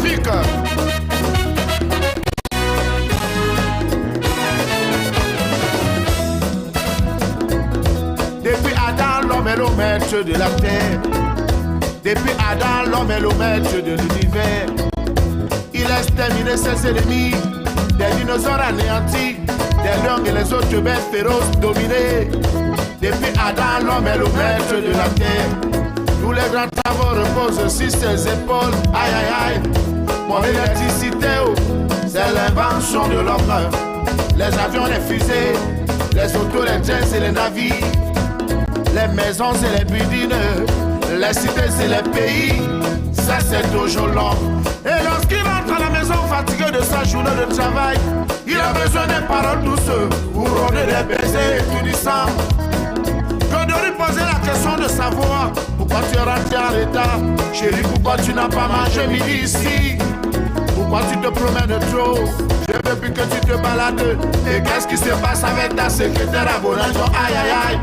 magnifique. Depuis Adam, l'homme est le maître de la terre. Depuis Adam, l'homme est le maître de l'univers. Il a exterminé ses ennemis, des dinosaures anéantis, des lions et les autres bêtes féroces dominés. Depuis Adam, l'homme est le maître de la terre. Tous les grands travaux reposent sur ses épaules. Aïe aïe aïe, mon électricité, oh, c'est l'invention de l'homme. Les avions, les fusées, les autos, les jets et les navires, les maisons et les buildings, les cités et les pays, ça c'est toujours l'homme. Et lorsqu'il rentre à la maison fatigué de sa journée de travail, il a besoin des paroles douces pour rôder des baisers étourdissants. Que de lui poser la question de savoir pourquoi tu es rentré en retard. Chérie, pourquoi tu n'as pas mangé midi ici? Pourquoi tu te promènes trop? Je veux plus que tu te balades. Et qu'est-ce qui se passe avec ta secrétaire à Bonajo? Aïe aïe aïe.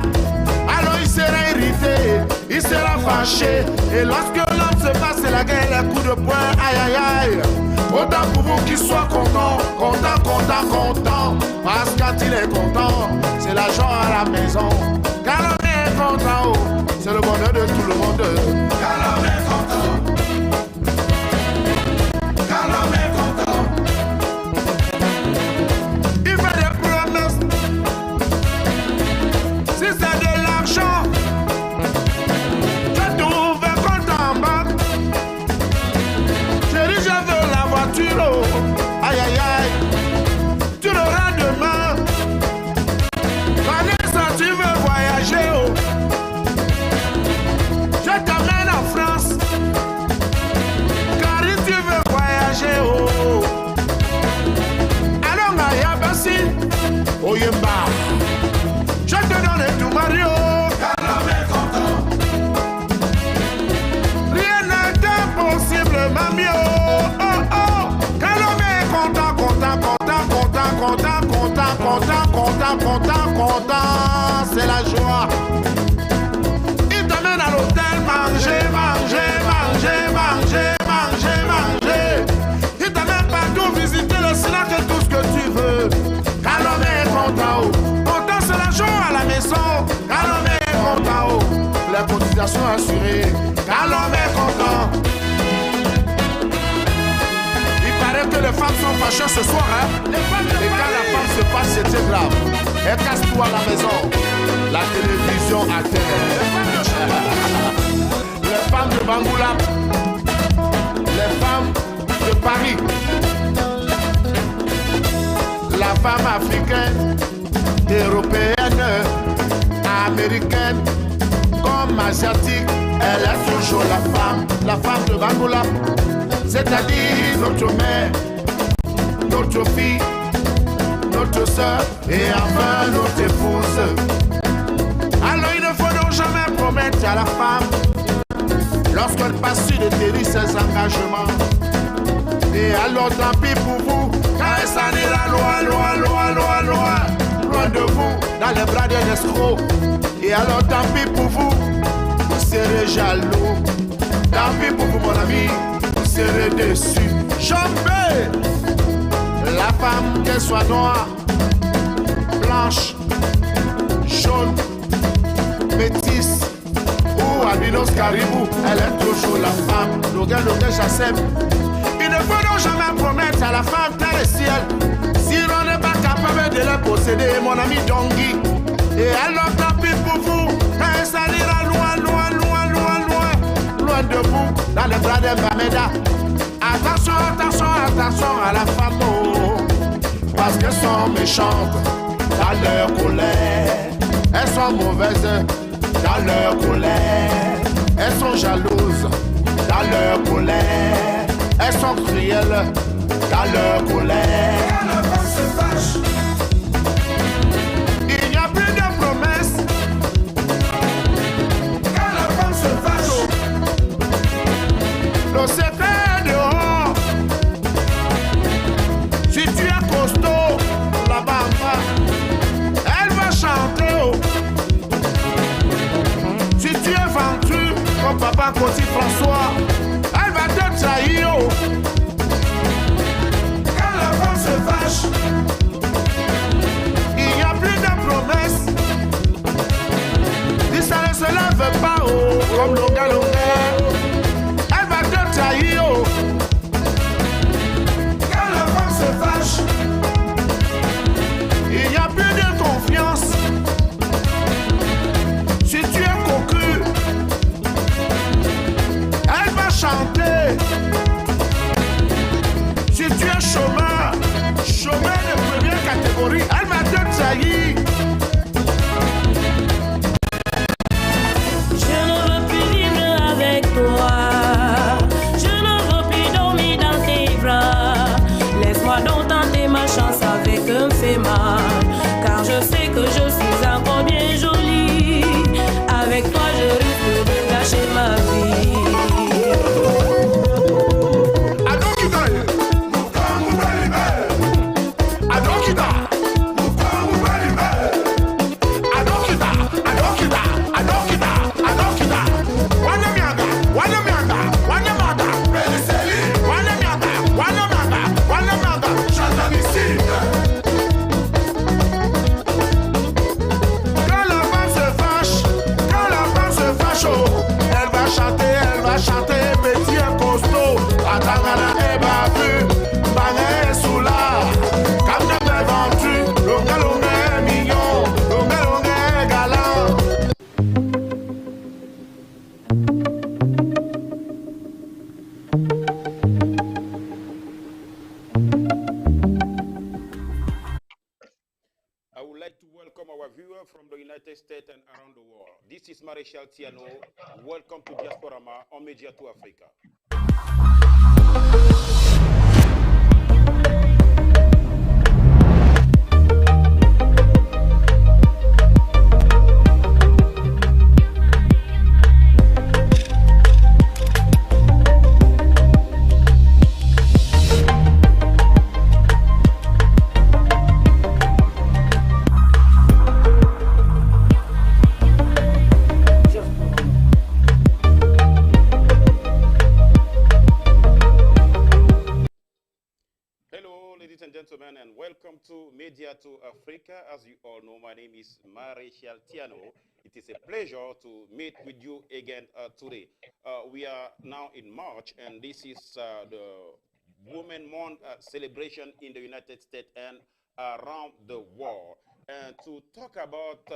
Alors il sera irrité, il sera fâché. Et lorsque l'homme se passe la guerre, les coups de poing, aïe aïe aïe. Autant pour vous qu'il soit content, content, content, content. Parce que quand il est content, c'est la joie à la maison. Quand l'homme est content, oh, c'est le bonheur de tout le monde. Quand l'homme est content, quand l'homme est content, il fait des promesses. Si c'est de l'argent, je trouve un compte en banque. Chérie, je veux la voiture, oh. Aïe aïe aïe, tu l'auras demain. Vanessa, tu veux voyager, oh. Je t'emmène en France. Carrie, tu veux voyager, oh. Alors, Maya Bassi, oh Yemba, je te donne tout Mario. Car l'homme est content. Rien n'est impossible, mamie, oh, oh, oh. Car l'homme est content, content, content, content, content, content, content, content, content, content, c'est la joie. Il t'amène à l'hôtel, manger, manger, manger, manger, manger, manger. Il t'amène partout visiter le snack et tout ce que tu veux. Car l'homme est content, oh. Content, c'est la joie à la maison. Car l'homme est content, oh. Les cotisations assurées. Car l'homme est content. Il paraît que les femmes sont fâchées ce soir, hein. Et quand la femme se passe, c'est très grave. Elle casse tout à la maison. La télévision à terre. Les femmes de Bangoula, les femmes de Paris, la femme africaine, européenne, américaine, comme asiatique, elle est toujours la femme de Bangoula, c'est-à-dire notre mère, notre fille, notre soeur et enfin notre épouse. Alors il ne faut donc jamais promettre à la femme, lorsqu'elle passe sur le terrain ses engagements. Et alors tant pis pour vous, car elle s'en ira loin, loin, loin, loin, loin, loin de vous, dans les bras des escrocs. Et alors tant pis pour vous, vous serez jaloux. Tant pis pour vous mon ami, vous serez déçus. Chambé, la femme qu'elle soit noire, blanche, jaune, métisse ou albinos caribou, elle est toujours la femme. Logan, Chassem. Il ne faut donc jamais promettre à la femme terre et ciel si l'on n'est pas capable de la posséder, mon ami Dongui. Et alors tant pis pour vous, elle s'en ira loin, loin, loin, loin, loin, loin de vous, dans les bras de Bameda. Attention, attention, attention à la femme, oh, parce qu'elles sont méchantes dans leur colère. Elles sont mauvaises dans leur colère. Elles sont jalouses dans leur colère. Elles sont cruelles dans leur colère. Quand la femme se fâche, il n'y a plus de promesses. Quand la femme se fâche, le secret est dehors. Si tu es costaud, la bamba, elle va chanter, oh. Si tu es vendu comme papa Côté François, elle va te trahir, oh. United States and around the world. This is Marechal Tiano. Welcome to Diasporama on Media to Africa. Hello, ladies and gentlemen, and welcome to Media to Africa. As you all know, my name is Marechal Tiano. It is a pleasure to meet with you again today. We are now in March, and this is the Women Month celebration in the United States and around the world. And to talk about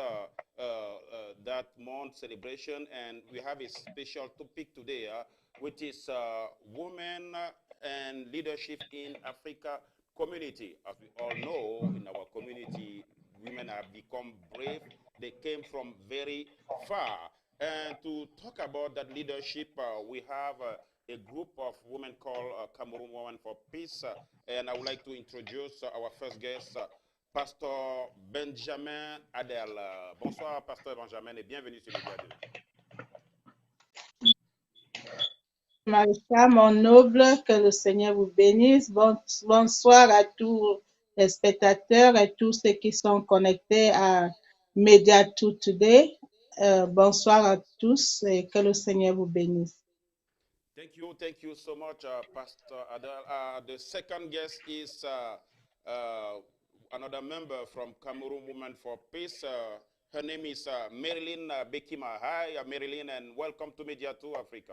that month celebration, and we have a special topic today, which is women and leadership in Africa community. As we all know, in our community, women have become brave. They came from very far. And to talk about that leadership, we have a group of women called Cameroon Women for Peace. And I would like to introduce our first guest, Pasteur Benjamin Adel. Bonsoir, Pasteur Benjamin, et bienvenue sur Média 2. Maréchal, mon noble, que le Seigneur vous bénisse. Bonsoir à tous les spectateurs et tous ceux qui sont connectés à Media Today. Bonsoir à tous et que le Seigneur vous bénisse. Thank you so much, Pastor Adel. The second guest is another member from Cameroon Women for Peace. Her name is Marilyn Bekima. Hi, Marilyn, and welcome to Media 2 Africa.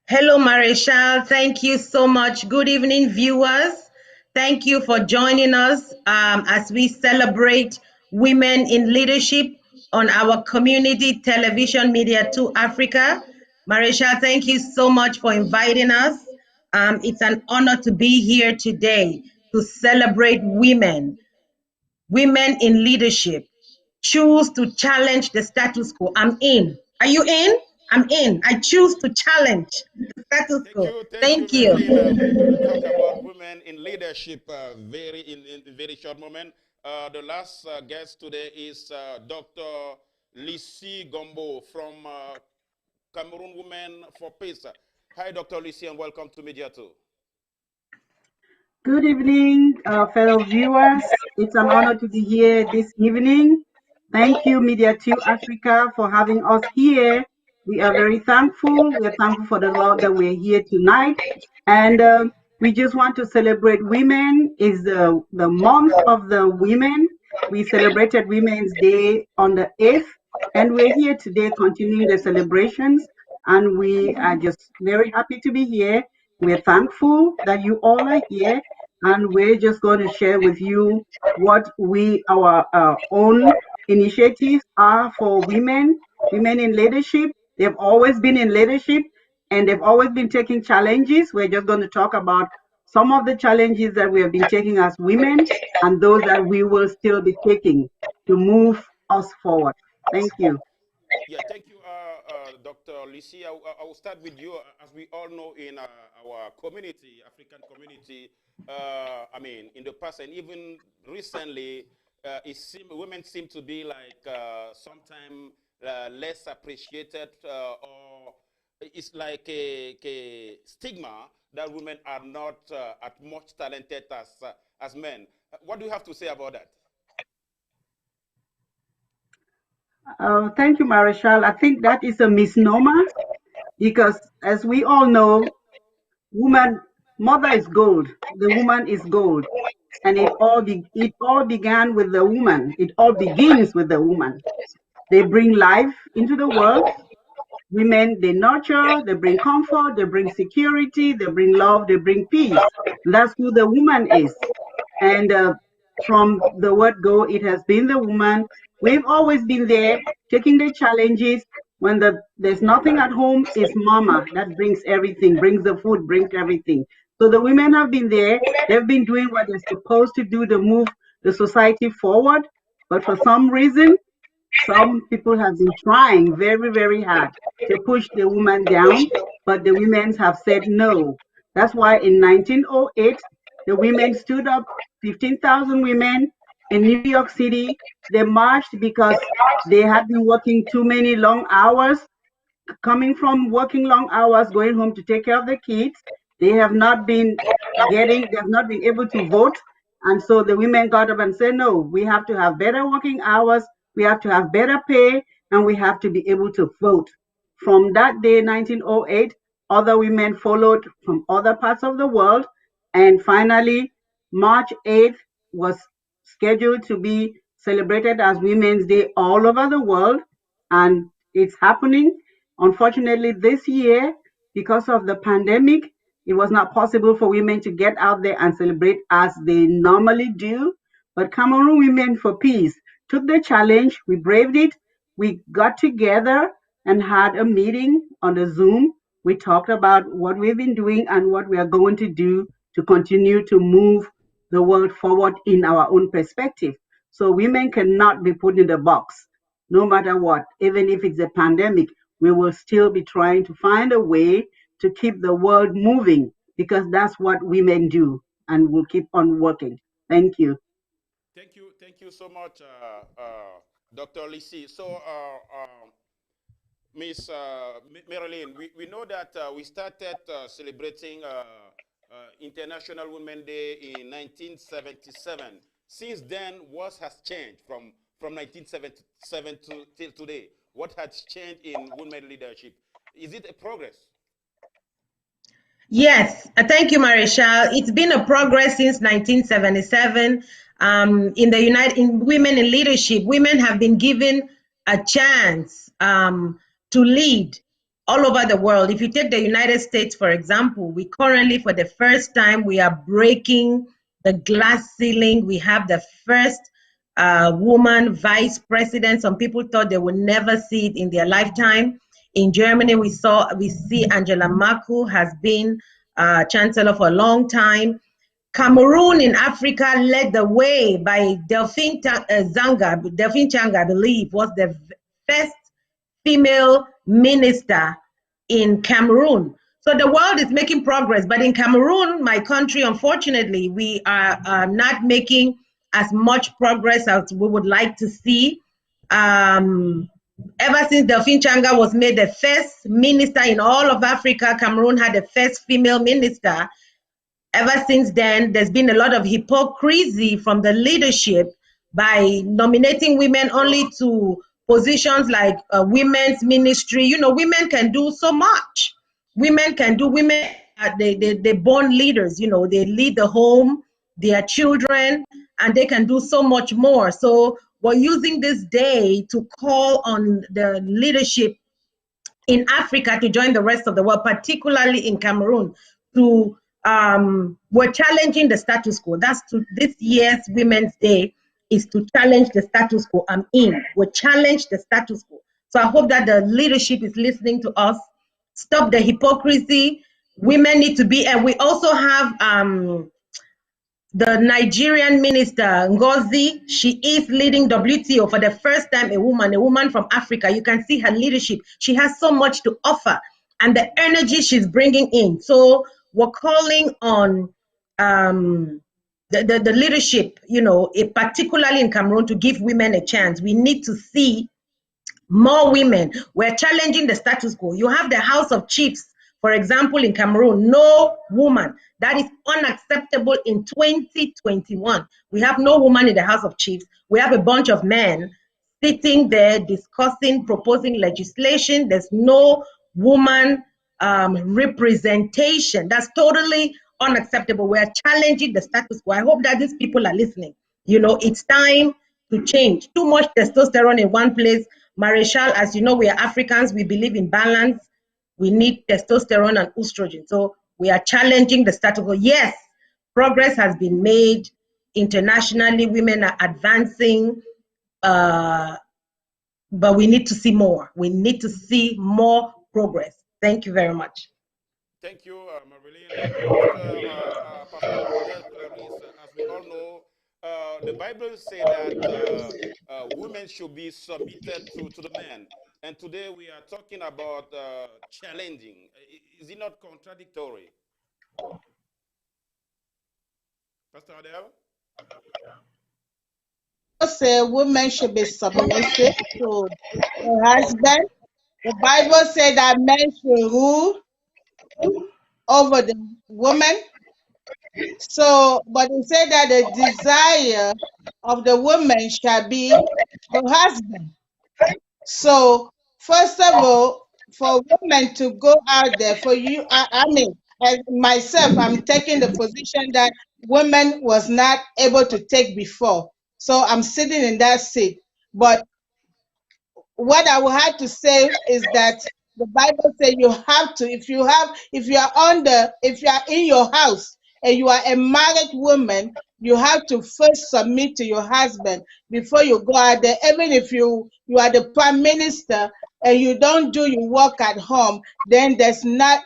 Hello, Marechal. Thank you so much. Good evening, viewers. Thank you for joining us as we celebrate women in leadership on our community television Media 2 Africa. Marechal, thank you so much for inviting us. It's an honor to be here today to celebrate women in leadership. Choose to challenge the status quo. I'm in. Are you in? I'm in. I choose to challenge the status quo. Thank you. We're going to talk about women in leadership in a very short moment. The last guest today is Dr. Lucie Gombo from Cameroon Women for Peace. Hi, Dr. Lucie, and welcome to Media 2. Good evening, fellow viewers. It's an honor to be here this evening. Thank you, Media 2 Africa, for having us here. We are very thankful. We are thankful for the Lord that we're here tonight. And we just want to celebrate women. It's the month of the women. We celebrated Women's Day on the 8th, and we're here today continuing the celebrations. And we are just very happy to be here. We're thankful that you all are here, and we're just going to share with you what our own initiatives are for women in leadership. They've always been in leadership, and they've always been taking challenges. We're just going to talk about some of the challenges that we have been taking as women and those that we will still be taking to move us forward. Thank you. Yeah, thank you, Dr. Lucie. I will start with you. As we all know, in our community, African community, in the past and even recently, women seem to be like sometimes less appreciated, or it's like a stigma that women are not as much talented as men. What do you have to say about that? Thank you, Marechal. I think that is a misnomer because, as we all know, mother is gold. The woman is gold, and it all began with the woman. It all begins with the woman. They bring life into the world. Women, they nurture, they bring comfort, they bring security, they bring love, they bring peace. That's who the woman is. And from the word go, it has been the woman. We've always been there, taking the challenges. When there's nothing at home, it's mama that brings everything, brings the food, brings everything. So the women have been there. They've been doing what they're supposed to do to move the society forward. But for some reason, Some people have been trying very, very hard to push the woman down, but the women have said no. That's why in 1908, the women stood up, 15,000 women in New York City. They marched because they had been working too many long hours, coming from working long hours, going home to take care of the kids. They have not been they have not been able to vote. And so the women got up and said, no, we have to have better working hours, we have to have better pay, and we have to be able to vote. From that day, 1908, other women followed from other parts of the world. And finally, March 8th was scheduled to be celebrated as Women's Day all over the world. And it's happening. Unfortunately, this year, because of the pandemic, it was not possible for women to get out there and celebrate as they normally do. But Cameroon Women for Peace took the challenge. We braved it. We got together and had a meeting on the Zoom. We talked about what we've been doing and what we are going to do to continue to move the world forward in our own perspective. So women cannot be put in the box no matter what. Even if it's a pandemic, we will still be trying to find a way to keep the world moving, because that's what women do, and we'll keep on working. Thank you. Thank you so much, Dr. Lisi. So, Miss Marilyn, we know that we started celebrating International Women's Day in 1977. Since then, what has changed from 1977 to till today? What has changed in women leadership? Is it a progress? Yes, thank you, Marichal. It's been a progress since 1977. In women in leadership, women have been given a chance to lead all over the world. If you take the United States, for example, we currently, for the first time, we are breaking the glass ceiling. We have the first woman vice president. Some people thought they would never see it in their lifetime. In Germany, we see Angela Merkel has been chancellor for a long time. Cameroon in Africa led the way by Delphine Changa, I believe, was the first female minister in Cameroon. So the world is making progress, but in Cameroon, my country, unfortunately, we are not making as much progress as we would like to see. Ever since Delphine Changa was made the first minister in all of Africa, Cameroon had the first female minister. Ever since then, there's been a lot of hypocrisy from the leadership by nominating women only to positions like women's ministry. You know, women can do so much. Women, they're born leaders. You know, they lead the home, their children, and they can do so much more. So we're using this day to call on the leadership in Africa to join the rest of the world, particularly in Cameroon, to we're challenging the status quo. This year's Women's Day is to challenge the status quo. We challenge the status quo. So I hope that the leadership is listening to us. Stop the hypocrisy. Women need to be, and we also have the Nigerian minister, Ngozi. She is leading WTO for the first time, a woman from Africa. You can see her leadership. She has so much to offer and the energy she's bringing in. So we're calling on the leadership, you know, particularly in Cameroon, to give women a chance. We need to see more women. We're challenging the status quo. You have the House of Chiefs, for example, in Cameroon, no woman. That is unacceptable in 2021. We have no woman in the House of Chiefs. We have a bunch of men sitting there discussing, proposing legislation. There's no woman representation. That's totally unacceptable. We're challenging the status quo. I hope that these people are listening. You know, it's time to change. Too much testosterone in one place. Marichal, as you know, we are Africans. We believe in balance. We need testosterone and estrogen. So we are challenging the status quo. Yes, progress has been made internationally. Women are advancing, but we need to see more. We need to see more progress. Thank you very much. Thank you, Marilyn. Pastor Clarice, as we all know, the Bible says that women should be submitted to the men. And today we are talking about challenging. Is it not contradictory? Pastor Adele? Say women should be submissive to their husband. The Bible says that men should rule over the woman. So, but it said that the desire of the woman shall be the husband. So, first of all, for women to go out there, for you, I mean, as myself, I'm taking the position that women was not able to take before. So I'm sitting in that seat. But what I will have to say is that the Bible says you have to, if you are in your house and you are a married woman, you have to first submit to your husband before you go out there. Even if you are the prime minister and you don't do your work at home, then it's not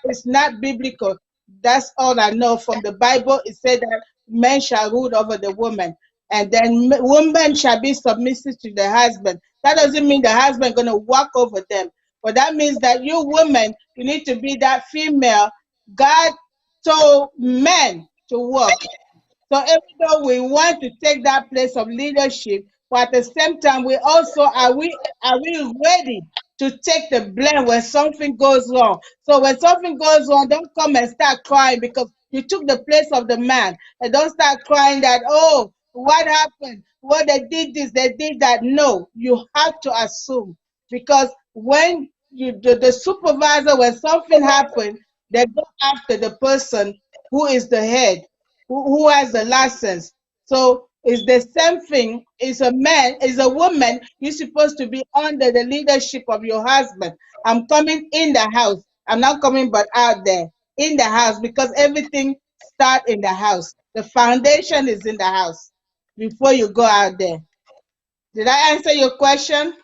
biblical. That's all I know from the Bible. It said that men shall rule over the woman, and then women shall be submissive to the husband. That doesn't mean the husband going to walk over them, but that means that you women, you need to be that female God told men to work. So even though we want to take that place of leadership, but at the same time, we also are we ready to take the blame when something goes wrong? So when something goes wrong, don't come and start crying because you took the place of the man, and don't start crying that, oh, what happened? Well, they did this, they did that. No, you have to assume, because when the supervisor, when something happened, they go after the person who is the head, who has the license. So it's the same thing. Is a man, is a woman, you're supposed to be under the leadership of your husband. I'm coming in the house. I'm not coming but out there in the house, because everything starts in the house. The foundation is in the house before you go out there. Did I answer your question?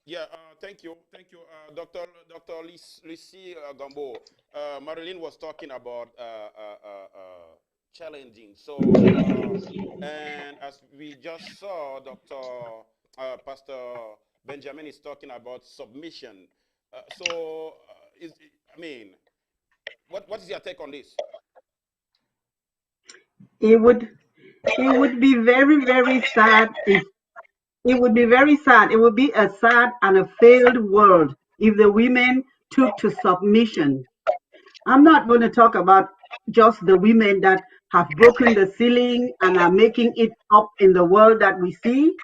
Yeah, thank you. Dr. Lucy Gambo. Marilyn was talking about challenging. So, and as we just saw, Pastor Benjamin is talking about submission. What is your take on this? It would be very, very sad if it would be very sad. It would be a sad and a failed world if the women took to submission. I'm not going to talk about just the women that have broken the ceiling and are making it up in the world that we see,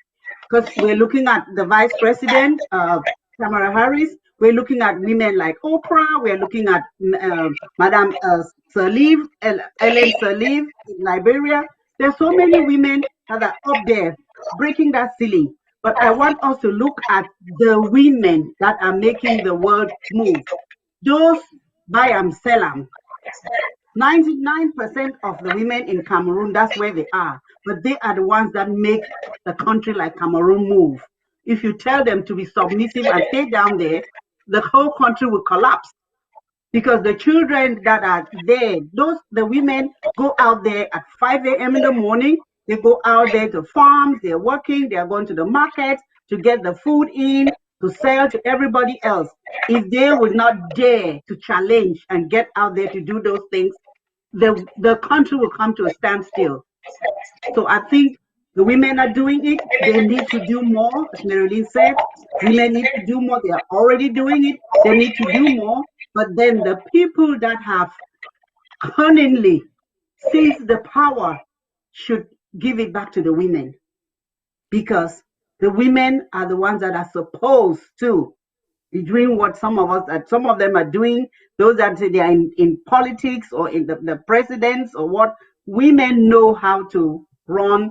because we're looking at the vice president, Kamala Harris. We're looking at women like Oprah. We're looking at Madame Sirleaf, Ellen Sirleaf in Liberia. There's so many women that are up there breaking that ceiling. But I want us to look at the women that are making the world move. Those buy and sell them. 99% of the women in Cameroon, that's where they are. But they are the ones that make the country like Cameroon move. If you tell them to be submissive and stay down there, the whole country will collapse. Because the children that are there, the women go out there at 5 a.m. in the morning. They go out there to farms, they're working, they're going to the market to get the food in, to sell to everybody else. If they would not dare to challenge and get out there to do those things, the country will come to a standstill. So I think the women are doing it. They need to do more, as Marilyn said. Women need to do more. They are already doing it. They need to do more. But then the people that have cunningly seized the power should give it back to the women, because the women are the ones that are supposed to be doing what some of them are doing. Those that say they are in politics or in the presidents or what, women know how to run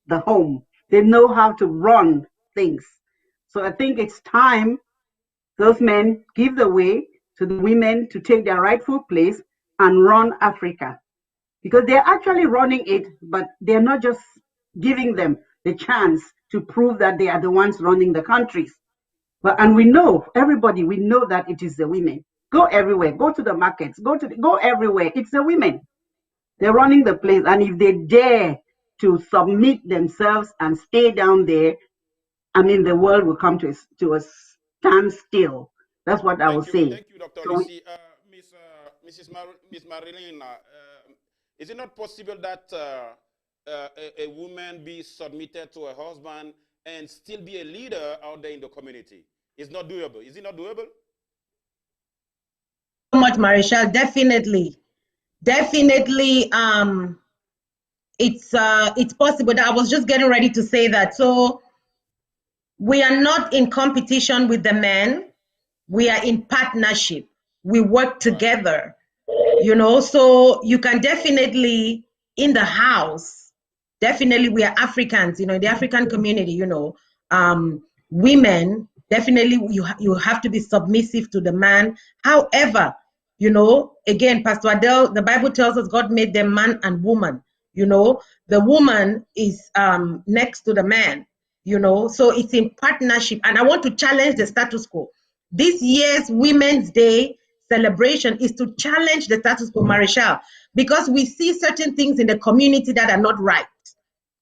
the home. They know how to run things. So I think it's time those men give the way to the women to take their rightful place and run Africa. Because they're actually running it, but they're not just giving them the chance to prove that they are the ones running the countries. And we know, everybody, we know that it is the women. Go everywhere, go to the markets, go everywhere. It's the women. They're running the place. And if they dare to submit themselves and stay down there, the world will come to a standstill. That's what I will say. Thank you, Dr. Lucy. Miss Marilyn, is it not possible that a woman be submitted to her husband and still be a leader out there in the community? It's not doable. Is it not doable? So much, Marichal. Definitely. It's possible. I was just getting ready to say that. So we are not in competition with the men. We are in partnership. We work together, so you can definitely, in the house, definitely we are Africans, in the African community, women, definitely you have to be submissive to the man. However, again, Pastor Adele, the Bible tells us God made them man and woman. The woman is next to the man, so it's in partnership. And I want to challenge the status quo. This year's Women's Day celebration is to challenge the status quo, Marichal, because we see certain things in the community that are not right.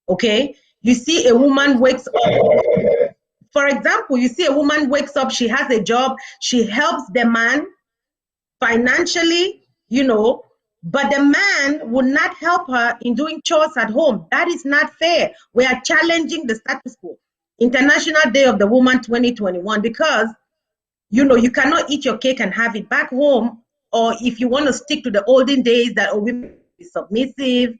Okay? You see a woman wakes up. For example, you see a woman wakes up, she has a job, she helps the man financially, but the man will not help her in doing chores at home. That is not fair. We are challenging the status quo. International Day of the Woman 2021, because you cannot eat your cake and have it back home. Or if you want to stick to the olden days that women be submissive,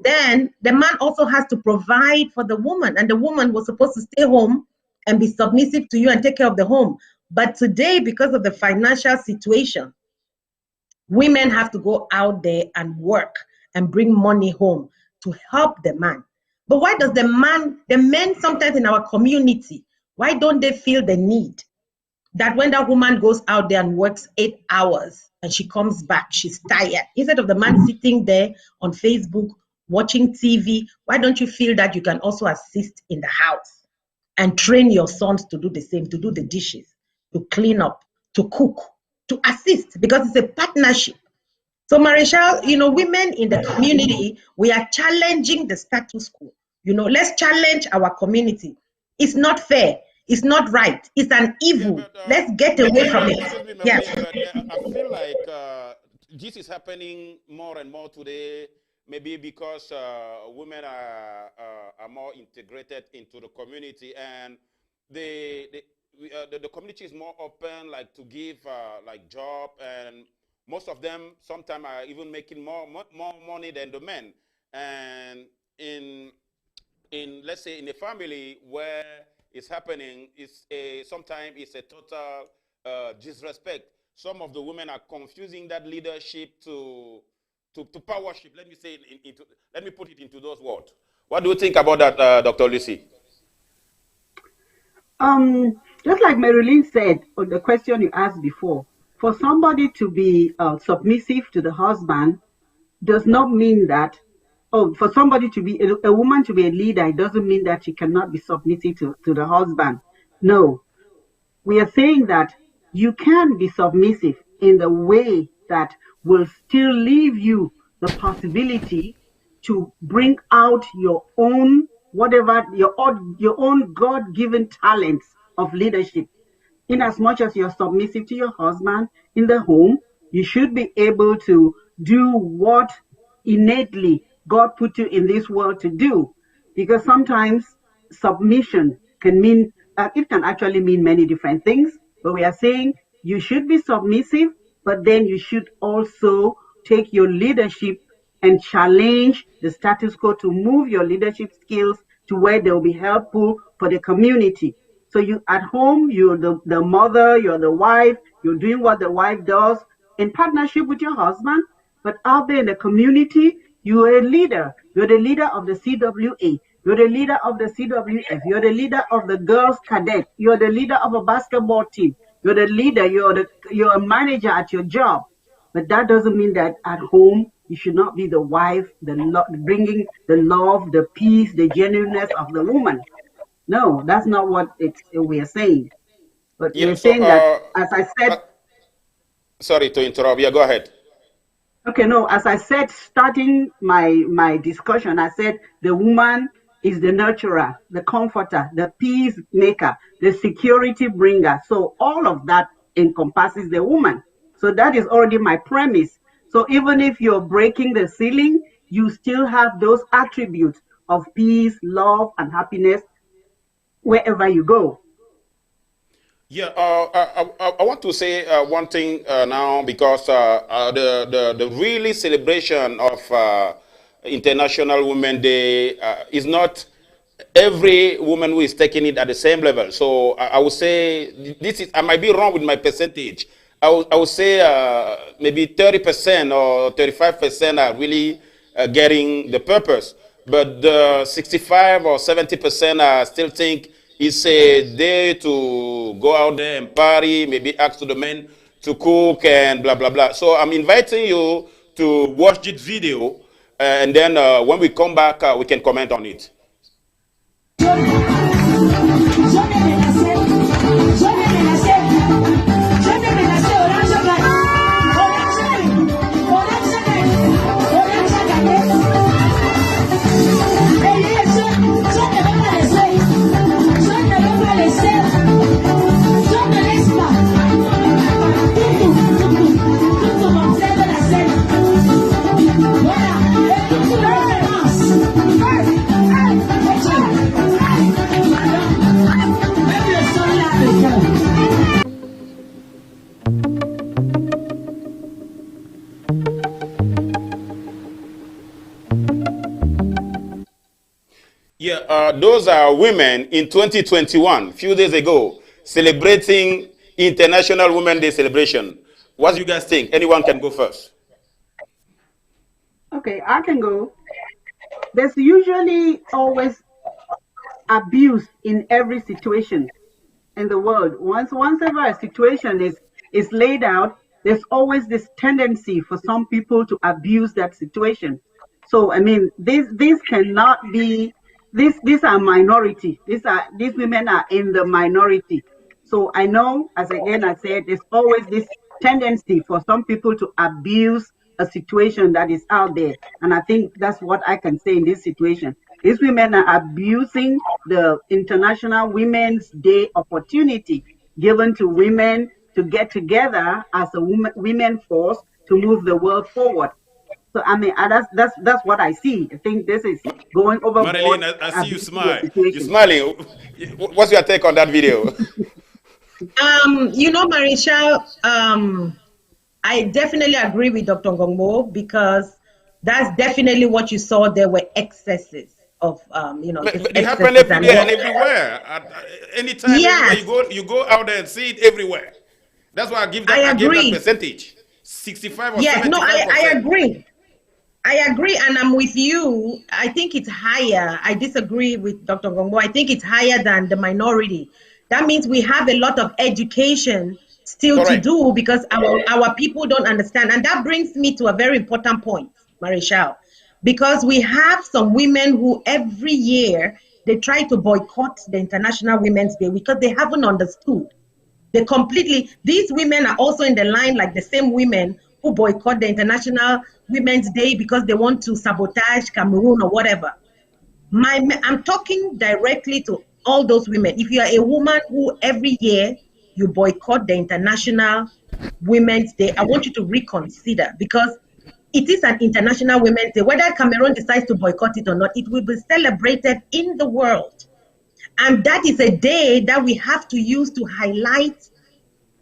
then the man also has to provide for the woman, and the woman was supposed to stay home and be submissive to you and take care of the home. But today, because of the financial situation, women have to go out there and work and bring money home to help the man. But why does the men sometimes in our community, why don't they feel the need that when that woman goes out there and works 8 hours and she comes back, she's tired? Instead of the man sitting there on Facebook watching TV, why don't you feel that you can also assist in the house and train your sons to do the same, to do the dishes, to clean up, to cook, to assist, because it's a partnership. So Marichal, women in the community, we are challenging the status quo. Let's challenge our community. It's not fair. It's not right. It's an evil. Let's get away from it. Yes. I feel like this is happening more and more today, maybe because women are more integrated into the community, and the community is more open, like to give like job, and most of them sometimes are even making more money than the men. And in let's say in a family where it's happening, sometimes it's a total disrespect. Some of the women are confusing that leadership to powership. Let me put it into those words. What do you think about that, Dr. Lucy? Just like Marilyn said on the question you asked before, for somebody to be submissive to the husband does not mean that, for somebody to be a woman to be a leader, it doesn't mean that she cannot be submissive to the husband. No, we are saying that you can be submissive in the way that will still leave you the possibility to bring out your own, your own God-given talents of leadership. In as much as you're submissive to your husband in the home, you should be able to do what innately God put you in this world to do. Because sometimes submission can mean, it can actually mean many different things. But we are saying you should be submissive, but then you should also take your leadership and challenge the status quo to move your leadership skills to where they'll be helpful for the community. So you at home, you're the mother, you're the wife, you're doing what the wife does in partnership with your husband. But out there in the community, you're a leader. You're the leader of the CWA. You're the leader of the CWF. You're the leader of the girls cadet. You're the leader of a basketball team. You're the leader. You're a manager at your job. But that doesn't mean that at home you should not be the wife, bringing the love, the peace, the genuineness of the woman. No, that's not what we are saying. But we're saying that, as I said... sorry to interrupt. Yeah, go ahead. Okay, no, as I said, starting my discussion, I said the woman is the nurturer, the comforter, the peacemaker, the security bringer. So all of that encompasses the woman. So that is already my premise. So even if you're breaking the ceiling, you still have those attributes of peace, love, and happiness wherever you go. Yeah, I want to say one thing now, because the really celebration of International Women's Day is not every woman who is taking it at the same level. So I would say this is, I might be wrong with my percentage. I would say maybe 30% or 35% are really getting the purpose, but the 65 or 70% still think it's a day to go out there and party, maybe ask to the men to cook and blah, blah, blah. So I'm inviting you to watch this video, and then when we come back, we can comment on it. Yeah, those are women in 2021, a few days ago, celebrating International Women's Day celebration. What do you guys think? Anyone can go first. Okay, I can go. There's usually always abuse in every situation in the world. Once ever a situation is laid out, there's always this tendency for some people to abuse that situation. So I mean, these cannot be. These are minority. These women are in the minority. So I know, as again I said, there's always this tendency for some people to abuse a situation that is out there, and I think that's what I can say in this situation. These women are abusing the International Women's Day opportunity given to women to get together as a women force to move the world forward. So I mean, that's what I see. I think this is going overboard. Marilyn, I see you smile. You're smiling. What's your take on that video? You know, Marichal, I definitely agree with Dr. Ngongbo, because that's definitely what you saw. There were excesses of, you know, but it happened every day and everywhere. Anytime, yes. you go out there and see it everywhere. That's why I give that percentage, 65 or 75%. No, I agree. I agree, and I'm with you. I think it's higher. I disagree with Dr. Ngongbo. I think it's higher than the minority. That means we have a lot of education still to do, because our people don't understand. And that brings me to a very important point, Marichal, because we have some women who every year they try to boycott the International Women's Day because they haven't understood. These women are also in the line like the same women who boycott the International Women's Day because they want to sabotage Cameroon or whatever. I'm talking directly to all those women. If you are a woman who every year you boycott the International Women's Day, I want you to reconsider, because it is an International Women's Day. Whether Cameroon decides to boycott it or not, it will be celebrated in the world. And that is a day that we have to use to highlight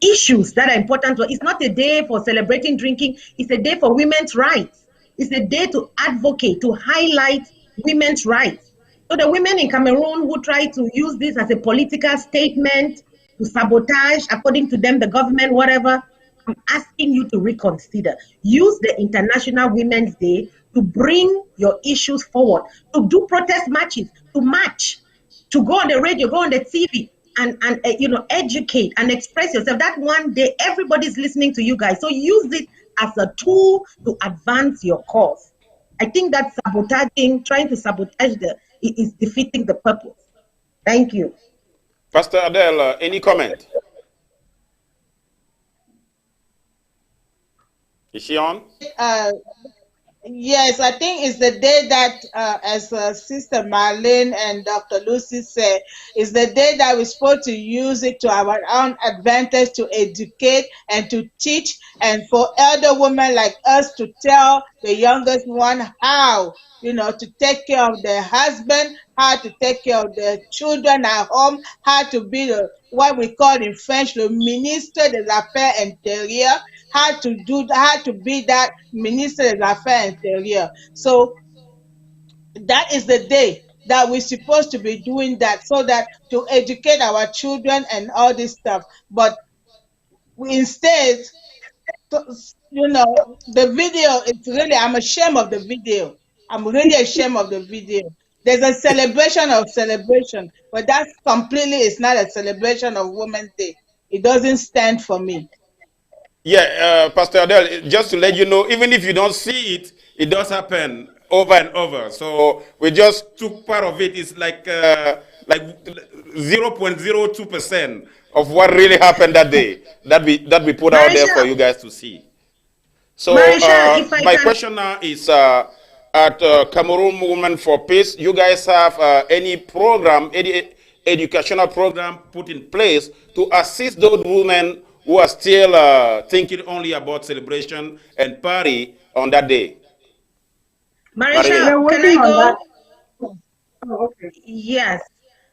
issues that are important. It's not a day for celebrating drinking. It's a day for women's rights. It's a day to advocate, to highlight women's rights. So the women in Cameroon who try to use this as a political statement to sabotage, according to them, the government, whatever, I'm asking you to reconsider. Use the International Women's Day to bring your issues forward, to do protest marches, to march, to go on the radio, go on the TV, and you know, educate and express yourself. That one day everybody's listening to you guys. So use it as a tool to advance your cause. I think that trying to sabotage is defeating the purpose. Thank you. Pastor Adele, any comment? Is she on? Yes, I think it's the day that, as Sister Marlene and Dr. Lucy said, is the day that we're supposed to use it to our own advantage to educate and to teach, and for elder women like us to tell the youngest one how, to take care of their husband, how to take care of their children at home, how to be what we call in French le ministre des Affaires intérieures, how to be that minister des Affaires intérieures. So that is the day that we're supposed to be doing that, so that to educate our children and all this stuff. But we instead, the video, it's really, I'm ashamed of the video. I'm really ashamed of the video. There's a celebration of celebration, but that's completely, it's not a celebration of Women's Day. It doesn't stand for me. Yeah, Pastor Adele, just to let you know, even if you don't see it, it does happen over and over. So we just took part of it. It's like 0.02% of what really happened that day that we put out there for you guys to see. So my question now is at Cameroon Movement for Peace, you guys have any program, any educational program put in place to assist those women who are still thinking only about celebration and party on that day? Marisha, can I go? Oh, okay. Yes.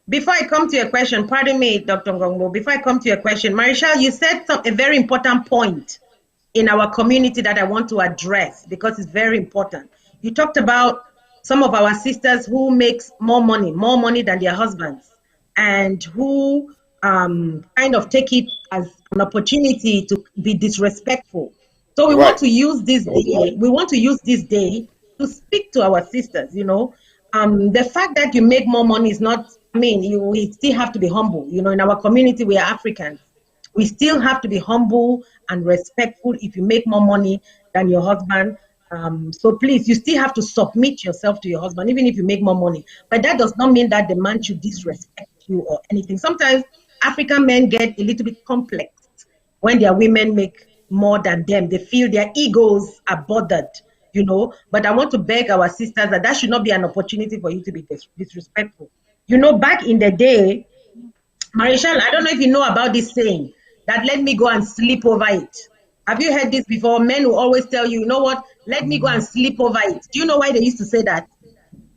Before I come to your question, pardon me, Dr. Ngongbo, before I come to your question, Marisha, you said a very important point in our community that I want to address because it's very important. You talked about some of our sisters who makes more money than their husbands, and who kind of take it as an opportunity to be disrespectful. So we want to use this day. We want to use this day to speak to our sisters. The fact that you make more money is not. I mean, we still have to be humble. In our community, we are Africans. We still have to be humble and respectful if you make more money than your husband. So please, you still have to submit yourself to your husband, even if you make more money. But that does not mean that the man should disrespect you or anything. Sometimes African men get a little bit complex when their women make more than them. They feel their egos are bothered, But I want to beg our sisters that should not be an opportunity for you to be disrespectful. Back in the day, Marichal, I don't know if you know about this saying, that let me go and sleep over it. Have you heard this before? Men will always tell you, what, let me go and sleep over it. Do you know why they used to say that?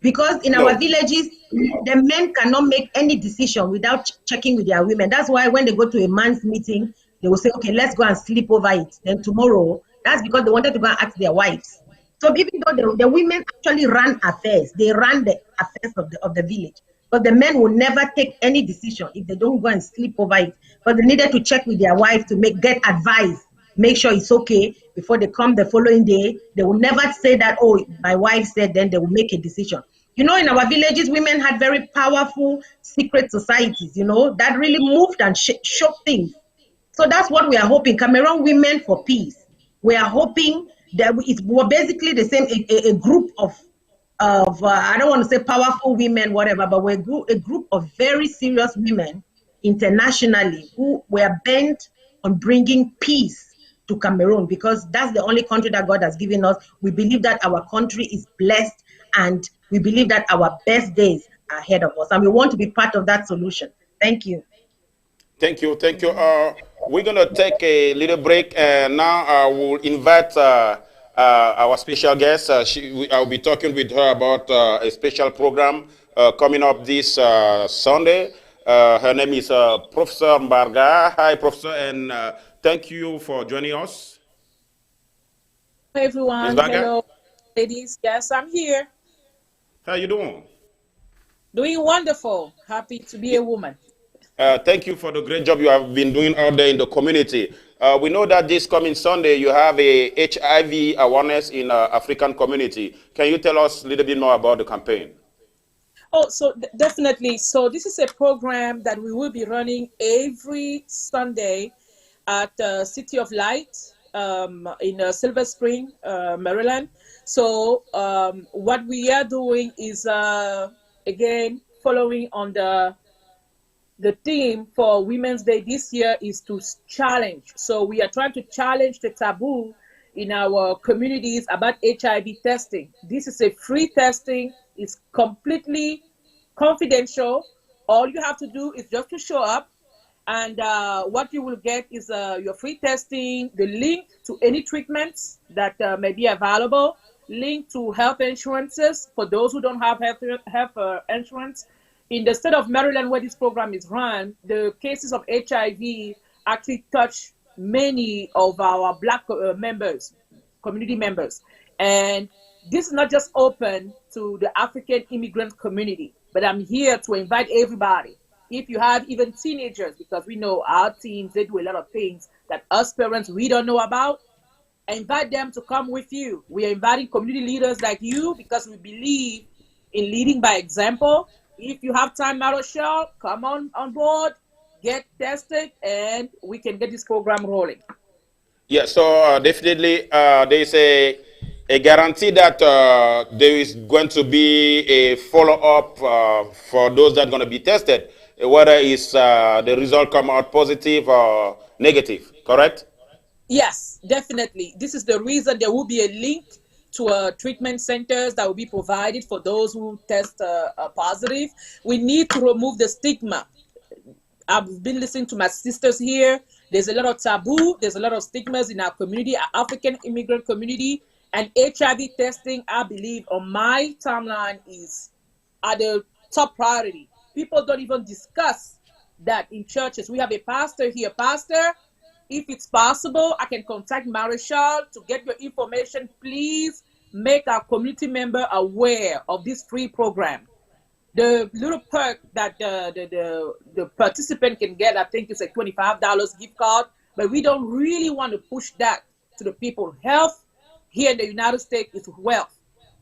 Because in our villages, the men cannot make any decision without checking with their women. That's why when they go to a man's meeting, they will say, okay, let's go and sleep over it. Then tomorrow, that's because they wanted to go and ask their wives. So even though the women actually run affairs, they run the affairs of the village. But the men will never take any decision if they don't go and sleep over it. But they needed to check with their wife to get advice, make sure it's okay before they come the following day. They will never say that, oh, my wife said, then they will make a decision. In our villages, women had very powerful secret societies, that really moved and shook things. So that's what we are hoping. Cameroon Women for Peace. We are hoping that we're basically the same, a group of I don't want to say powerful women, whatever, but we're a group of very serious women internationally who were bent on bringing peace to Cameroon, because that's the only country that God has given us. We believe that our country is blessed, and we believe that our best days are ahead of us, and we want to be part of that solution. Thank you. Thank you. Thank you. We're going to take a little break, and now I will invite our special guest. I'll be talking with her about a special program coming up this Sunday. Her name is Professor Mbarga. Hi, Professor, and thank you for joining us. Hello, everyone. Hello, ladies. Yes, I'm here. How you doing? Doing wonderful. Happy to be a woman. Thank you for the great job you have been doing out there in the community. We know that this coming Sunday you have a HIV awareness in African community. Can you tell us a little bit more about the campaign? Oh, so definitely. So this is a program that we will be running every Sunday at City of Light in Silver Spring, Maryland. So what we are doing is, again, following on the theme for Women's Day this year is to challenge. So we are trying to challenge the taboo in our communities about HIV testing. This is a free testing. It's completely confidential. All you have to do is just to show up, and what you will get is your free testing, the link to any treatments that may be available, link to health insurances for those who don't have health insurance. In the state of Maryland, where this program is run, the cases of HIV actually touch many of our Black community members. And this is not just open to the African immigrant community, but I'm here to invite everybody. If you have even teenagers, because we know our teens, they do a lot of things that us parents, we don't know about, invite them to come with you. We are inviting community leaders like you because we believe in leading by example. If you have time, Marochelle, come on board, get tested, and we can get this program rolling. Yeah, so definitely there is a guarantee that there is going to be a follow-up for those that are going to be tested, whether it's the result come out positive or negative, correct? Yes, definitely. This is the reason there will be a link to treatment centers that will be provided for those who test positive. We need to remove the stigma. I've been listening to my sisters here. There's a lot of taboo. There's a lot of stigmas in our community, our African immigrant community. And HIV testing, I believe, on my timeline is at the top priority. People don't even discuss that in churches. We have a pastor here. Pastor, if it's possible, I can contact Maréchal to get your information. Please make our community member aware of this free program. The little perk that the participant can get, I think it's a $25 gift card, but we don't really want to push that to the people. Health here in the United States is wealth.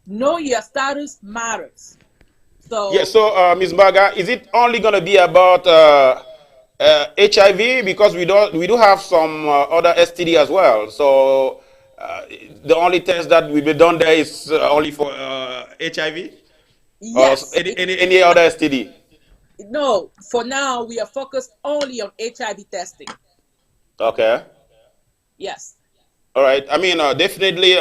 Know your status matters. So yeah. So Ms. Mbaga, is it only going to be about HIV, because we do have some other STD as well? So the only test that will be done there is only for HIV. yes. Or any other STD? No, for now we are focused only on HIV testing. Okay. Yes. All right. I mean, definitely,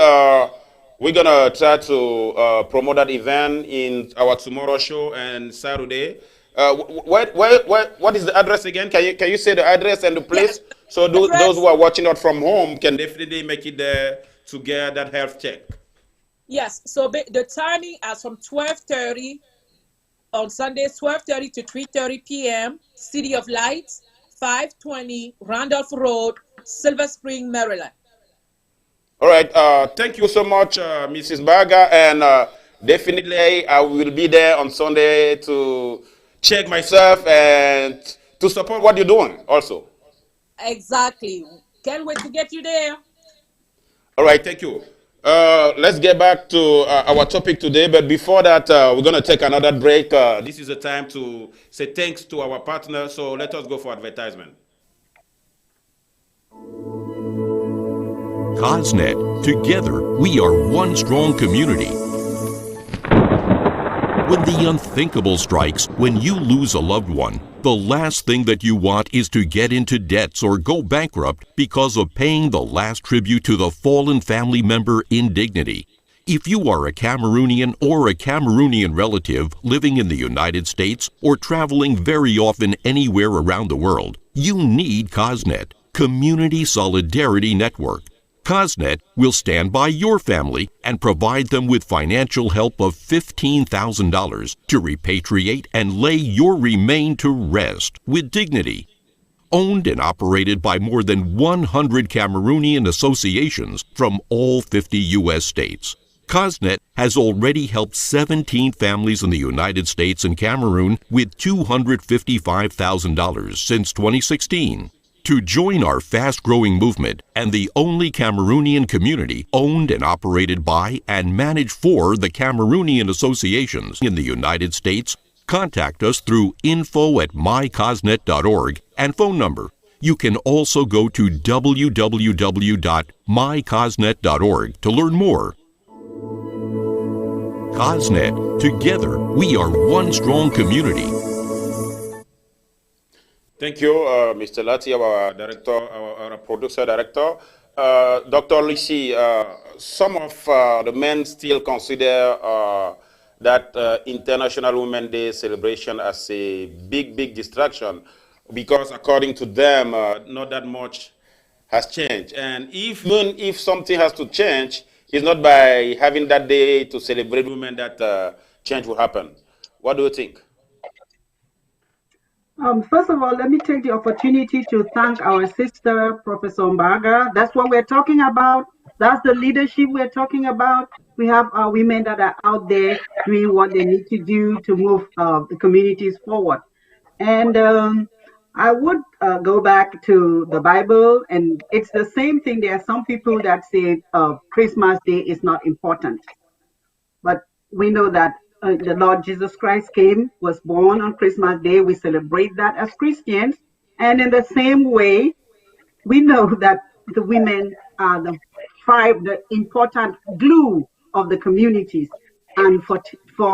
we're gonna try to promote that event in our tomorrow show and Saturday. What is the address again? Can you say the address and the place, so those who are watching out from home can definitely make it there to get that health check? Yes. So the timing is from 12:30 on Sundays, 12:30 to 3:30 p.m. City of Lights, 520 Randolph Road, Silver Spring, Maryland. All right. Thank you so much, Mrs. Mbaga, and definitely I will be there on Sunday to check myself and to support what you're doing also. Exactly. Can't wait to get you there. All right. Thank you. Let's get back to our topic today. But before that, we're going to take another break. This is a time to say thanks to our partners. So let us go for advertisement. COSNET. Together, we are one strong community. When the unthinkable strikes, when you lose a loved one, the last thing that you want is to get into debts or go bankrupt because of paying the last tribute to the fallen family member in dignity. If you are a Cameroonian or a Cameroonian relative living in the United States or traveling very often anywhere around the world, you need COSNET, Community Solidarity Network. COSNET will stand by your family and provide them with financial help of $15,000 to repatriate and lay your remain to rest with dignity. Owned and operated by more than 100 Cameroonian associations from all 50 U.S. states, COSNET has already helped 17 families in the United States and Cameroon with $255,000 since 2016. To join our fast-growing movement and the only Cameroonian community owned and operated by and managed for the Cameroonian associations in the United States, contact us through info@mycosnet.org and phone number. You can also go to www.mycosnet.org to learn more. COSNET. Together, we are one strong community. Thank you, Mr. Lati, our director, our producer director. Dr. Lucy, some of the men still consider that International Women's Day celebration as a big, big distraction because according to them, not that much has changed. And even if something has to change, it's not by having that day to celebrate women that change will happen. What do you think? First of all, let me take the opportunity to thank our sister, Professor Mbaga. That's what we're talking about. That's the leadership we're talking about. We have our women that are out there doing what they need to do to move the communities forward. And I would go back to the Bible, and it's the same thing. There are some people that say Christmas Day is not important. But we know that the Lord Jesus Christ was born on Christmas Day. We celebrate that as Christians. And in the same way, we know that the women are the important glue of the communities. And for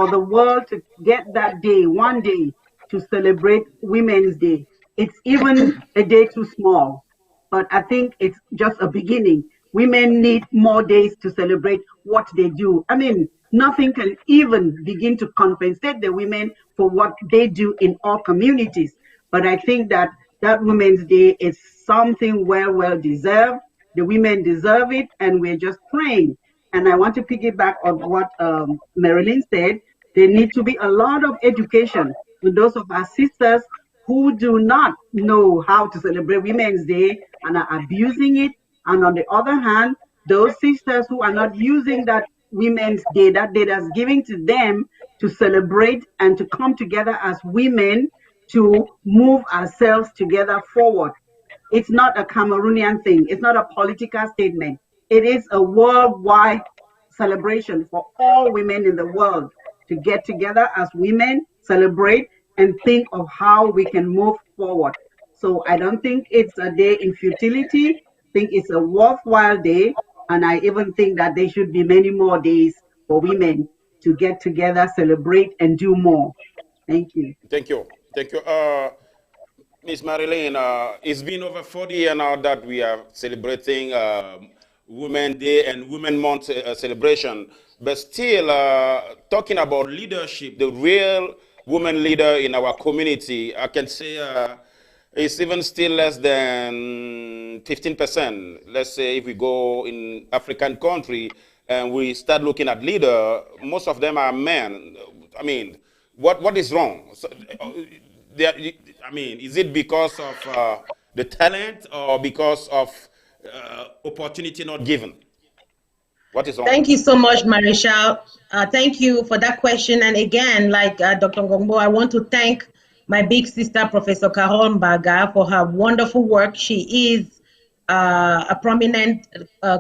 the world to get that day, one day, to celebrate Women's Day, it's even a day too small. But I think it's just a beginning. Women need more days to celebrate what they do. I mean, nothing can even begin to compensate the women for what they do in all communities. But I think that Women's Day is something well deserved. The women deserve it, and we're just praying. And I want to piggyback on what Marilyn said. There needs to be a lot of education to those of our sisters who do not know how to celebrate Women's Day and are abusing it. And on the other hand, those sisters who are not using that Women's Day, that day that's given to them to celebrate and to come together as women to move ourselves together forward. It's not a Cameroonian thing. It's not a political statement. It is a worldwide celebration for all women in the world to get together as women, celebrate, and think of how we can move forward. So I don't think it's a day in futility. I think it's a worthwhile day. And I even think that there should be many more days for women to get together, celebrate, and do more. Thank you. Thank you. Thank you. Ms. Marilyn, it's been over 40 years now that we are celebrating Women's Day and Women Month celebration. But still, talking about leadership, the real woman leader in our community, I can say it's even still less than 15%. Let's say if we go in African country and we start looking at leader, most of them are men. I mean, what is wrong? So, I mean, is it because of the talent or because of opportunity not given? What is wrong? Thank you so much, Marichal. Thank you for that question. And again, like Dr. Ngongbo, I want to thank my big sister, Professor Carol Mbaga, for her wonderful work. She is a prominent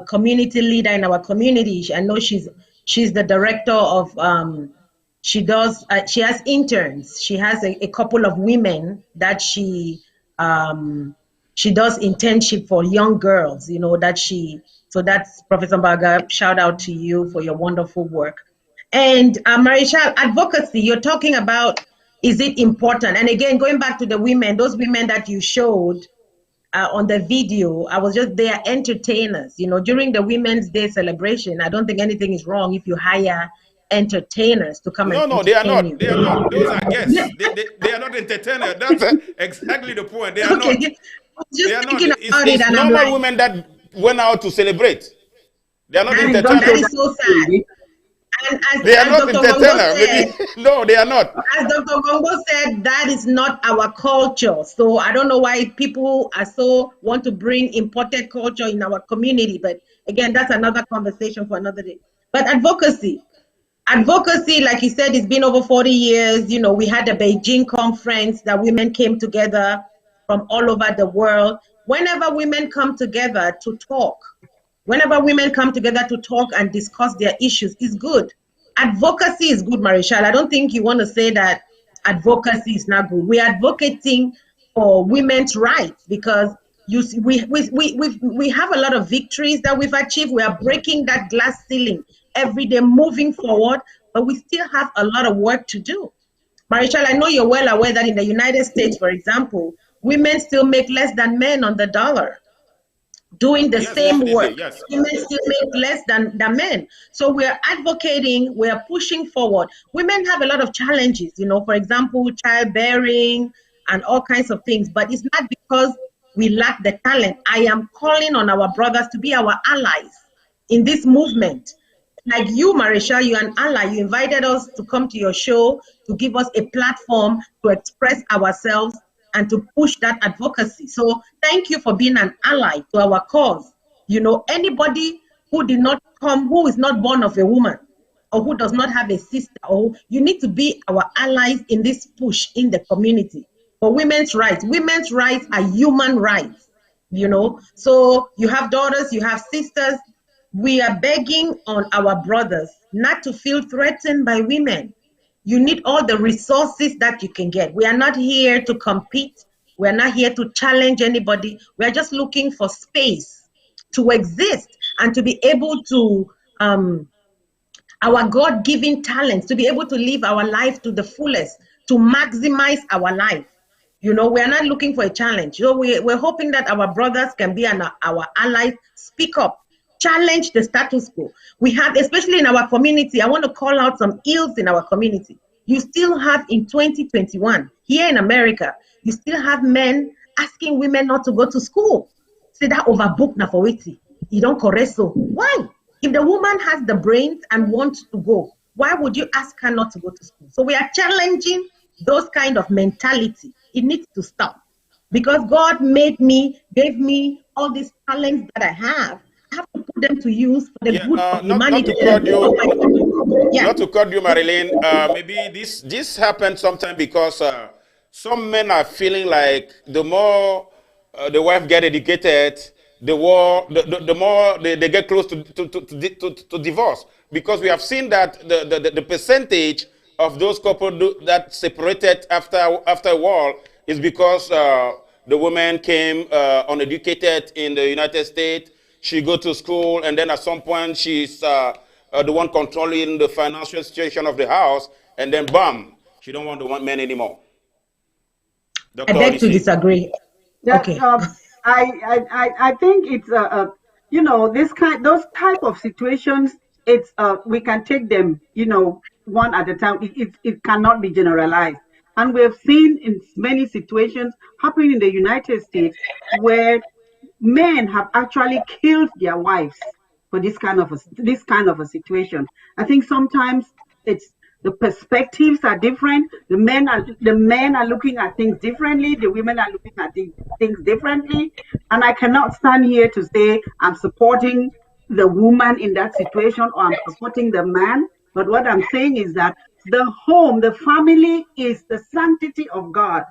community leader in our community. I know she's the director of, she has interns. She has a couple of women that she does internship for young girls, you know, so that's Professor Mbaga, shout out to you for your wonderful work. And Marichal, advocacy, you're talking about, is it important? And again, going back to the women, those women that you showed on the video, they are entertainers. You know, during the Women's Day celebration, I don't think anything is wrong if you hire entertainers to come and No, they are not. They are not. Those are guests. They are not entertainers. That's exactly the point. They are not. They are not. It's normal women that went out to celebrate. They are not entertainers. That is so sad. And they are not entertainers. No, they are not. As Dr. Gongo said, that is not our culture. So I don't know why people want to bring imported culture in our community. But again, that's another conversation for another day. But advocacy, like you said, it's been over 40 years. You know, we had the Beijing conference that women came together from all over the world. Whenever women come together to talk, and discuss their issues, is good. Advocacy is good, Marichal. I don't think you want to say that advocacy is not good. We're advocating for women's rights because we have a lot of victories that we've achieved. We are breaking that glass ceiling every day, moving forward, but we still have a lot of work to do. Marichal, I know you're well aware that in the United States, for example, women still make less than men on the dollar. doing the Yes, same definitely. work. Yes. Women still make less than men. So we're advocating, we're pushing forward. Women have a lot of challenges, for example, childbearing and all kinds of things, but it's not because we lack the talent. I am calling on our brothers to be our allies in this movement. Like you, Marisha, you're an ally. You invited us to come to your show to give us a platform to express ourselves and to push that advocacy. So thank you for being an ally to our cause. Anybody who did not come, who is not born of a woman, or who does not have a sister, or you need to be our allies in this push in the community for women's rights. Women's rights are human rights, So you have daughters, you have sisters. We are begging on our brothers not to feel threatened by women. You need all the resources that you can get. We are not here to compete. We are not here to challenge anybody. We are just looking for space to exist and to be able to, our God-given talents, to be able to live our life to the fullest, to maximize our life. We are not looking for a challenge. We're hoping that our brothers can be our allies. Speak up. Challenge the status quo. We have, especially in our community, I want to call out some ills in our community. You still have in 2021, here in America, you still have men asking women not to go to school. Say that overbook na for waiting. You don't correct so. Why? If the woman has the brains and wants to go, why would you ask her not to go to school? So we are challenging those kind of mentality. It needs to stop. Because God gave me all these talents that I have to put them to use for the good of humanity. Not to cut you, Marilyn. Maybe this happened sometime because some men are feeling like the more the wife get educated, the more they get close to divorce. Because we have seen that the percentage of those couples that separated after a war is because the woman came uneducated in the United States. She go to school, and then at some point she's the one controlling the financial situation of the house, and then bam, she don't want the one man anymore. Dr. I beg to disagree. Okay. I think it's those type of situations. It's we can take them one at a time. It cannot be generalized, and we have seen in many situations happening in the United States where men have actually killed their wives for this kind of a situation. I think sometimes it's the perspectives are different. The men are looking at things differently. The women are looking at things differently. And I cannot stand here to say I'm supporting the woman in that situation or I'm supporting the man. But what I'm saying is that the home, the family is the sanctity of God.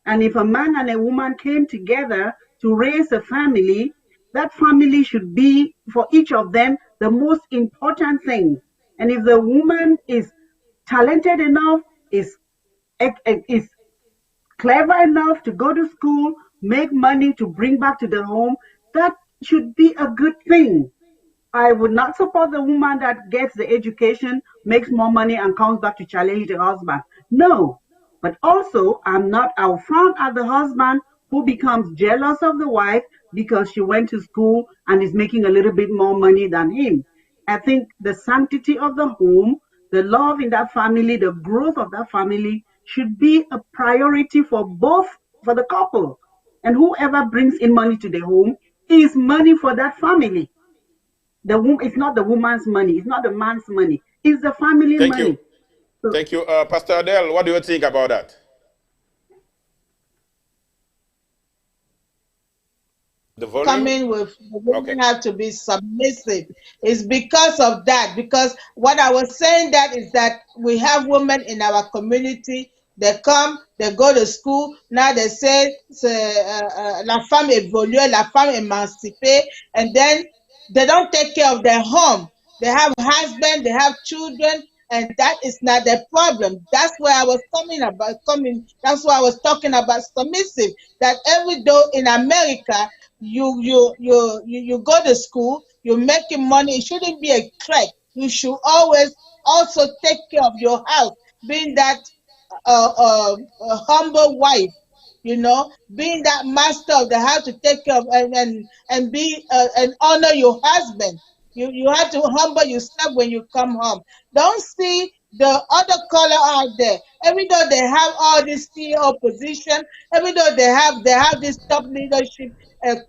And if a man and a woman came together to raise a family, that family should be, for each of them, the most important thing. And if the woman is talented enough, is clever enough to go to school, make money to bring back to the home, that should be a good thing. I would not support the woman that gets the education, makes more money, and comes back to challenge the husband. No. But also, I'll frown at the husband who becomes jealous of the wife because she went to school and is making a little bit more money than him. I think the sanctity of the home, the love in that family, the growth of that family should be a priority for the couple. And whoever brings in money to the home is money for that family. It's not the woman's money. It's not the man's money. It's the family money. Thank you. So, thank you. Pastor Adele, what do you think about that? The volume? Coming with the women have to be submissive. It's because of that. Because what I was saying that is that we have women in our community. They come, they go to school. Now they say la femme évolue, la femme émancipée, and then they don't take care of their home. They have husband, they have children, and that is not the problem. That's where I was that's why I was talking about submissive. That every day in America, you go to school, you're making money. It shouldn't be a threat. You should always also take care of your house, being that a humble wife. being that master of the house to take care of and be and honor your husband. You have to humble yourself when you come home. Don't see the other color out there. Even though they have all this CEO position, even though they have this top leadership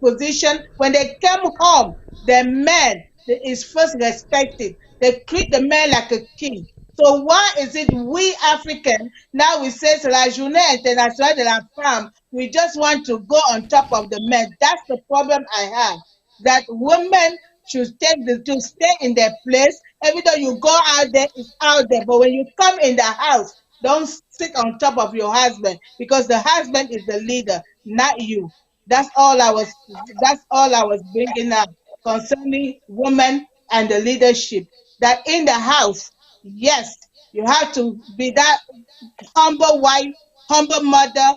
position, when they come home, the man is first respected. They treat the man like a king. So why is it we African now we say c'est la journée internationale de la femme? We just want to go on top of the men. That's the problem I have. That women should to stay in their place. Even though you go out there, it's out there. But when you come in the house, don't sit on top of your husband because the husband is the leader, not you. That's all I was bringing up concerning women and the leadership. That in the house, yes, you have to be that humble wife, humble mother,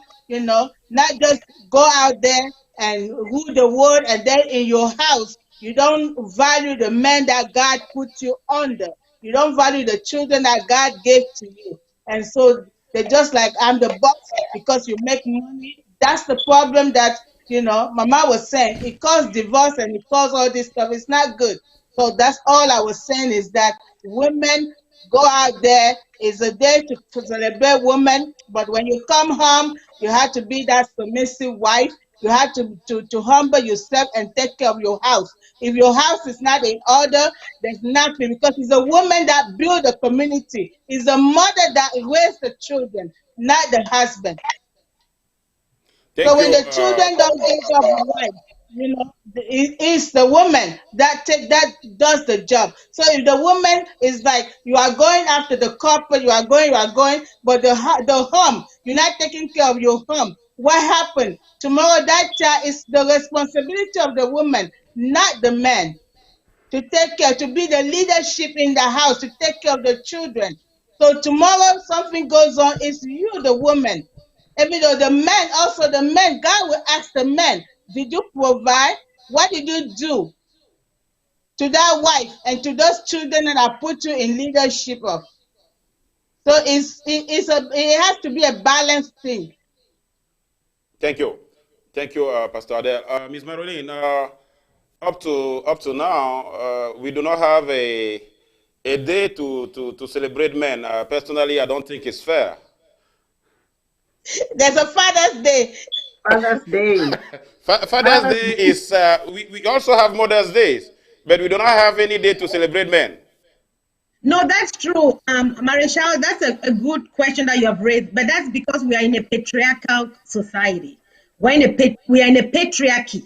not just go out there and rule the world and then in your house, you don't value the man that God put you under. You don't value the children that God gave to you. And so they're just like, I'm the boss because you make money. That's the problem that, Mama was saying. It caused divorce and it caused all this stuff. It's not good. So that's all I was saying is that women go out there. It's a day to celebrate women, but when you come home, you have to be that submissive wife. You have to humble yourself and take care of your house. If your house is not in order, there's nothing because it's a woman that built the community. It's a mother that raised the children, not the husband. So when the children don't get up right, it's the woman that does the job. So if the woman is like you are going after the corporate, you are going, but the home, you're not taking care of your home. What happened? Tomorrow that child is the responsibility of the woman, not the man. To take care, to be the leadership in the house, to take care of the children. So tomorrow something goes on, it's you, the woman. Even though the men, God will ask the men, did you provide? What did you do to that wife and to those children that I put you in leadership of? So it has to be a balanced thing. Thank you, Pastor Adele. Ms. Marilyn, up to now, we do not have a day to celebrate men. Personally, I don't think it's fair. There's a Father's Day. Father's Day. Father's Day is, we also have Mother's Days, but we do not have any day to celebrate men. No, that's true. Marichal, that's a good question that you have raised, but that's because we are in a patriarchal society. We are in a patriarchy.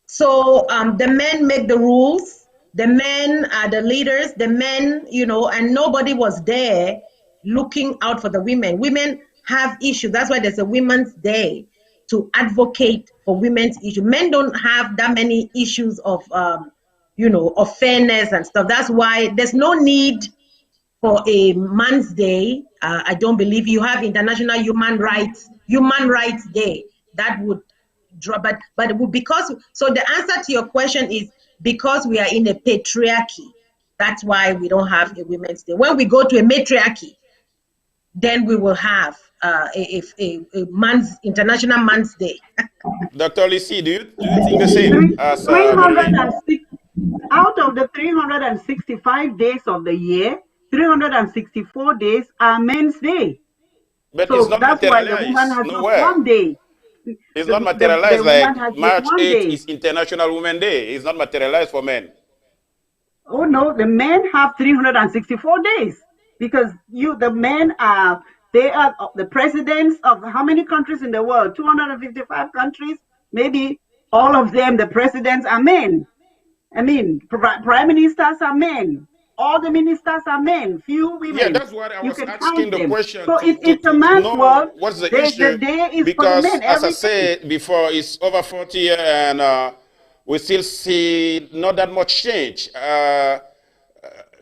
So the men make the rules, the men are the leaders, the men, and nobody was there looking out for the women. Women have issues. That's why there's a Women's Day to advocate for women's issues. Men don't have that many issues of, of fairness and stuff. That's why there's no need for a Man's Day. I don't believe you have International Human Rights Day. That would drop, but it would because. So the answer to your question is because we are in a patriarchy. That's why we don't have a Women's Day. When we go to a matriarchy, then we will have a International Man's Day. Dr. Lissi, do you think the same? As, out of the 365 days of the year, 364 days are Men's Day. But so it's not that's why the woman has one day. It's not materialized like March 8th is International Women's Day. It's not materialized for men. Oh no, the men have 364 days because the men are the presidents of how many countries in the world? 255 countries. Maybe all of them, the presidents are men. I mean, prime ministers are men. All the ministers are men. Few women. Yeah, that's what I was asking the question. So it's a man's world. What's the issue? The day is because, for men. As I said before, it's over 40 years and we still see not that much change.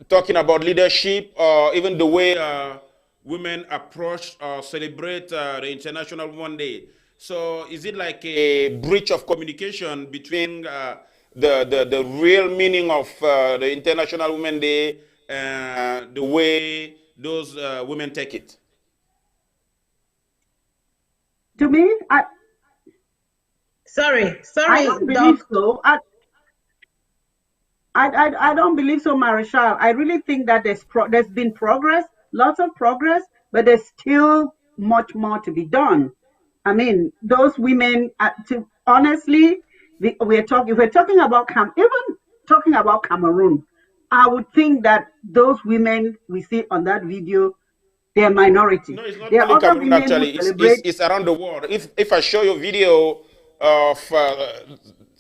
Talking about leadership or even the way women approach or celebrate the International Women's Day. So is it like a breach of communication between the real meaning of the International Women's Day and the way those women take it? To me, Sorry, I don't believe Doc. so. I don't believe so, Marichal. I really think that there's been progress, lots of progress, but there's still much more to be done. I mean, those women, honestly, if we're talking about even talking about Cameroon, I would think that those women we see on that video, they're minority. No, it's not There are only other Cameroon women who actually. celebrate. It's around the world. If I show you video of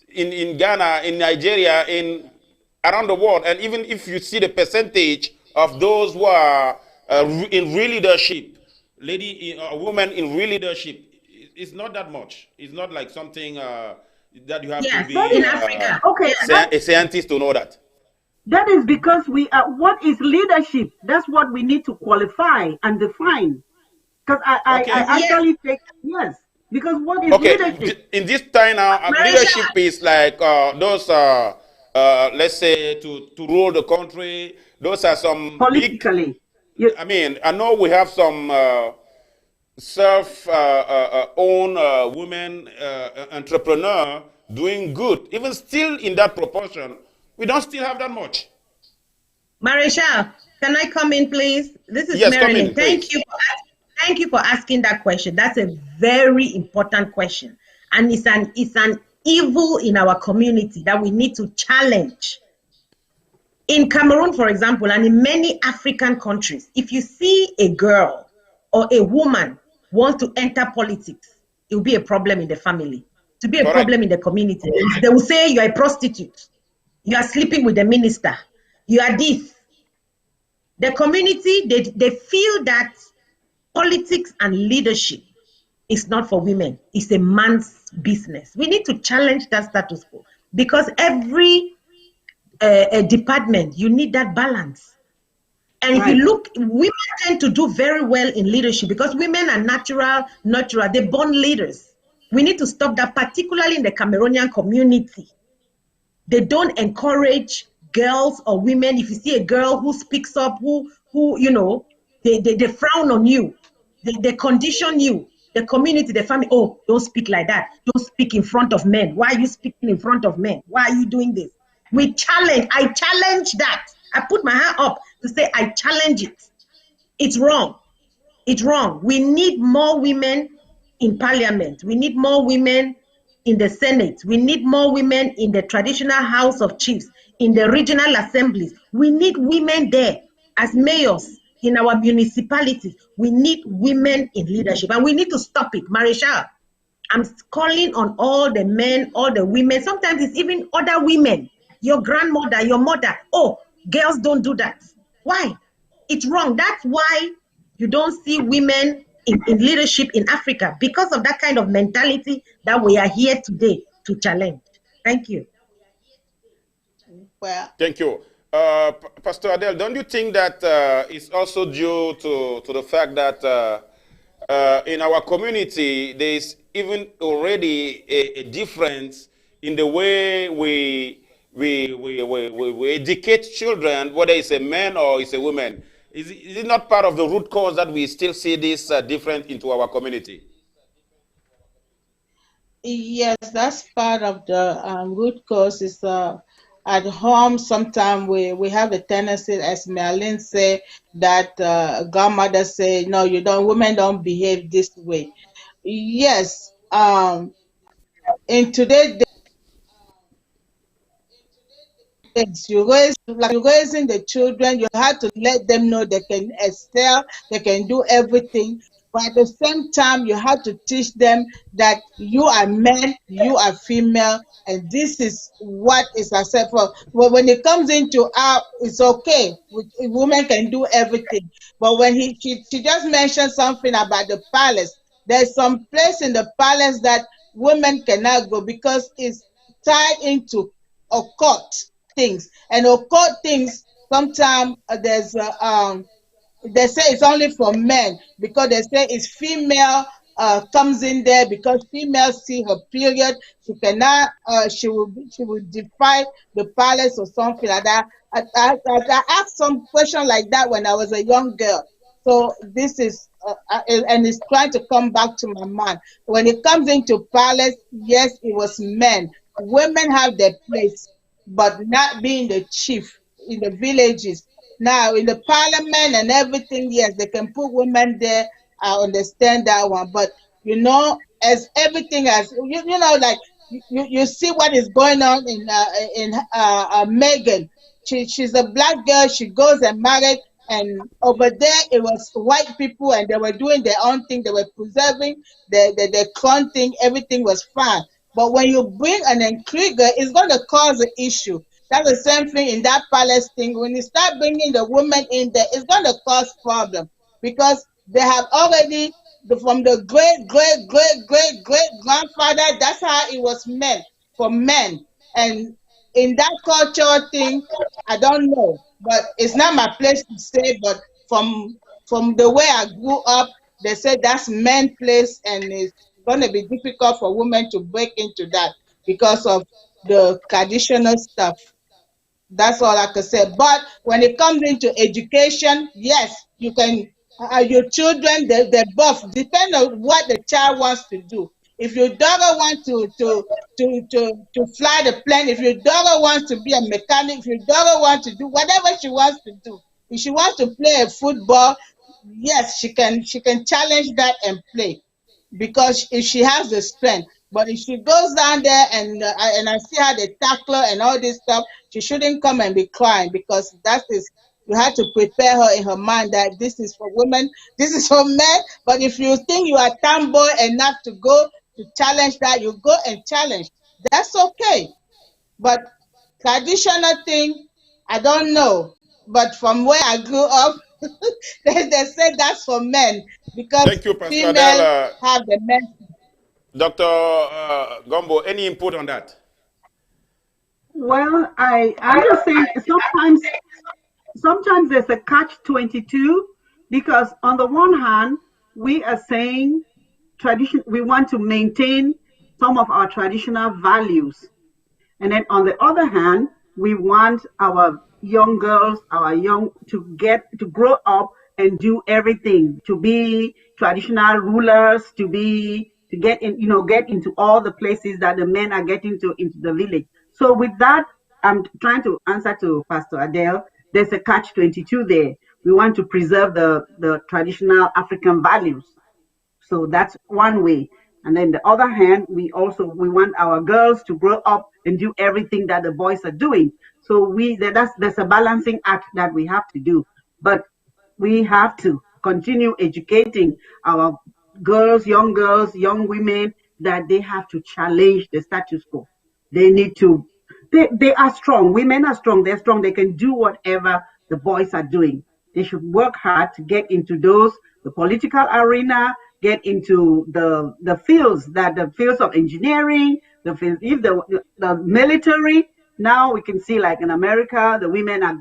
in Ghana, in Nigeria, in around the world, and even if you see the percentage of those who are in real leadership, women in real leadership, it's not that much. It's not like something that you have to Yes, be in Africa. Okay, Yes. a scientist to know that. that is because we are. What is leadership? That's what we need to qualify and define. Because I Okay. actually take yes. Because what is Okay, leadership? in this time now, leadership Marisha, is like those, let's say, to rule the country. Those are some big. Politically, you, I mean, I know we have some self-owned women entrepreneur doing good. Even still in that proportion, we don't still have that much. Marisha, can I come in, please? This is Yes, come Marilyn. in, please. Thank you for asking that question. That's a very important question, and it's an evil in our community that we need to challenge. In Cameroon, for example, and in many African countries, if you see a girl or a woman want to enter politics, it will be a problem in the family, to be a Correct. problem in the community. They will say you are a prostitute, you are sleeping with the minister, you are this. The community, they feel that politics and leadership is not for women. It's a man's business. We need to challenge that status quo because every department, you need that balance. And if you look, women tend to do very well in leadership because women are natural, they're born leaders. We need to stop that, particularly in the Cameroonian community. They don't encourage girls or women. If you see a girl who speaks up, who they frown on you, they condition you, the community, the family, oh, don't speak like that. Don't speak in front of men. Why are you speaking in front of men? Why are you doing this? I challenge that. I put my hand up to say I challenge it. It's wrong. It's wrong. We need more women in parliament. We need more women in the Senate. We need more women in the traditional House of Chiefs, in the regional assemblies. We need women there as mayors in our municipalities. We need women in leadership, and we need to stop it. Marichal, I'm calling on all the men, all the women. Sometimes it's even other women, your grandmother, your mother. Oh, girls don't do that. Why? It's wrong. That's why you don't see women in leadership in Africa, because of that kind of mentality that we are here today to challenge. Thank you. Well, Thank you. Pastor Adele, don't you think that it's also due to the fact that in our community there is even already a difference in the way we educate children, whether it's a man or it's a woman? Is it not part of the root cause that we still see this difference into our community? yes, that's part of the root cause. Is at home, sometimes we have a tendency, as Marlene say, that grandmother say, no, you don't, women don't behave this way. Yes, in today's days, you raising the children, you have to let them know they can excel, they can do everything. But at the same time, you have to teach them that you are men, you are female, and this is what is acceptable. Well, when it comes into it's okay. Women can do everything. But when she just mentioned something about the palace, there's some place in the palace that women cannot go because it's tied into occult things. And occult things, sometimes they say it's only for men because they say it's female comes in there because females see her period. She cannot. She will defy the palace or something like that. I asked some question like that when I was a young girl. So this is, and it's trying to come back to my mind. When it comes into palace, yes, it was men. Women have their place, but not being the chief in the villages. Now, in the parliament and everything, yes, they can put women there. I understand that one. But, as everything has, like, you see what is going on in Megan. She's a black girl. She goes and married, and over there it was white people, and they were doing their own thing. They were preserving the clone thing. Everything was fine. But when you bring an Nkriga, it's going to cause an issue. That's the same thing in that palace thing. When you start bringing the women in there, it's going to cause problem, because they have already, from the great grandfather, that's how it was meant for men. And in that cultural thing, I don't know, but it's not my place to say. But from the way I grew up, they say that's men's place, and it's going to be difficult for women to break into that because of the traditional stuff. That's all I can say. But when it comes into education, yes, you can. Your children, they're both depend on what the child wants to do. If your daughter wants to fly the plane, if your daughter wants to be a mechanic, if your daughter wants to do whatever she wants to do, if she wants to play a football, yes, she can challenge that and play, because if she has the strength. But if she goes down there and I see how they tackle her and all this stuff, she shouldn't come and be crying, because that is, you have to prepare her in her mind that this is for women, this is for men. But if you think you are tomboy enough to go to challenge that, you go and challenge. That's okay. But traditional thing, I don't know. But from where I grew up, they said that's for men, because Thank you, Pastor females Adele. have the men. Dr. Gombo, any input on that? Well, I just say sometimes there's a catch-22, because on the one hand, we are saying we want to maintain some of our traditional values. And then on the other hand, we want our young girls, to grow up and do everything, to be traditional rulers, to get into all the places that the men are getting into the village. So with that, I'm trying to answer to Pastor Adele. There's a catch-22 there. We want to preserve the traditional African values. So that's one way. And then the other hand, we want our girls to grow up and do everything that the boys are doing. So there's a balancing act that we have to do. But we have to continue educating our young girls, young women, that they have to challenge the status quo. They need to, they are strong. Women are strong. They're strong. They can do whatever the boys are doing. They should work hard to get into the political arena, get into the fields of engineering, the military. Now we can see, like in America, the women are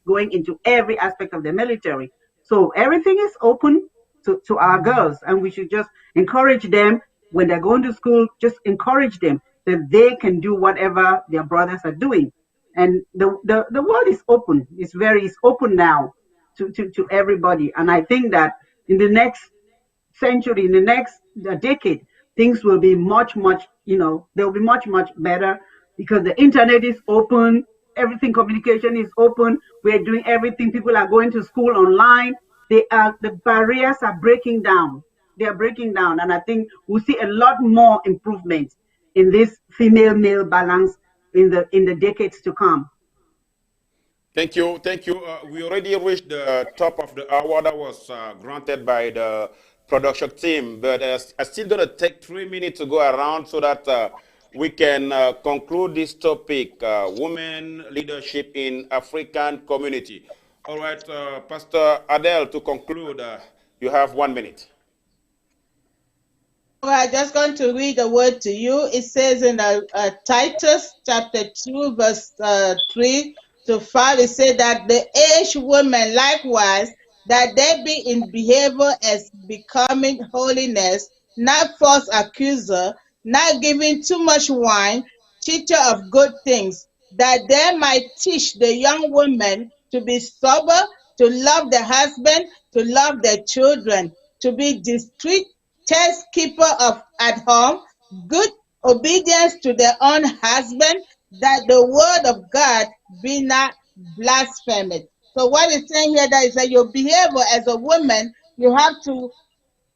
going into every aspect of the military. So everything is open to our girls, and we should just encourage them when they're going to school. Just encourage them that they can do whatever their brothers are doing. And the world is open. It's open now to everybody. And I think that in the next century, in the next decade, things will be much, they'll be much, much better, because the internet is open, communication is open, we're doing everything, people are going to school online, the barriers are breaking down, and I think we'll see a lot more improvements in this female-male balance in the decades to come. Thank you. We already reached the top of the hour that was granted by the production team, but I'm still going to take 3 minutes to go around so that we can conclude this topic, women leadership in African community. All right, Pastor Adele, to conclude, you have 1 minute. I'm just going to read a word to you. It says in Titus chapter 2, verse 3 to 5, it says that the aged women likewise, that they be in behavior as becoming holiness, not false accuser, not giving too much wine, teacher of good things, that they might teach the young women to be sober, to love the husband, to love their children, to be discreet, chaste keeper at home, good obedience to their own husband, that the word of God be not blasphemed. So what it's saying here that is that your behavior as a woman, you have to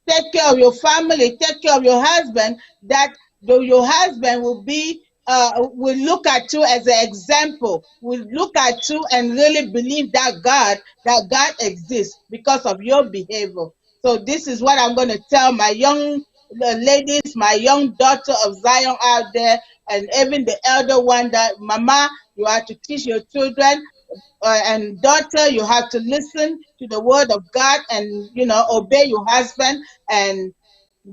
take care of your family, take care of your husband, that your husband will look at you as an example, will look at you and really believe that God exists because of your behavior. So this is what I'm going to tell my young ladies, my young daughter of Zion out there, and even the elder one, that mama, you have to teach your children, and daughter, you have to listen to the word of God and, obey your husband and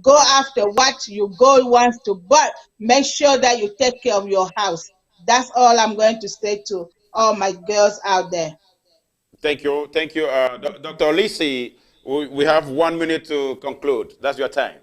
go after what your God wants to, but make sure that you take care of your house. That's all I'm going to say to all my girls out there. Thank you. Thank you. Dr. Lisi, we have 1 minute to conclude. That's your time.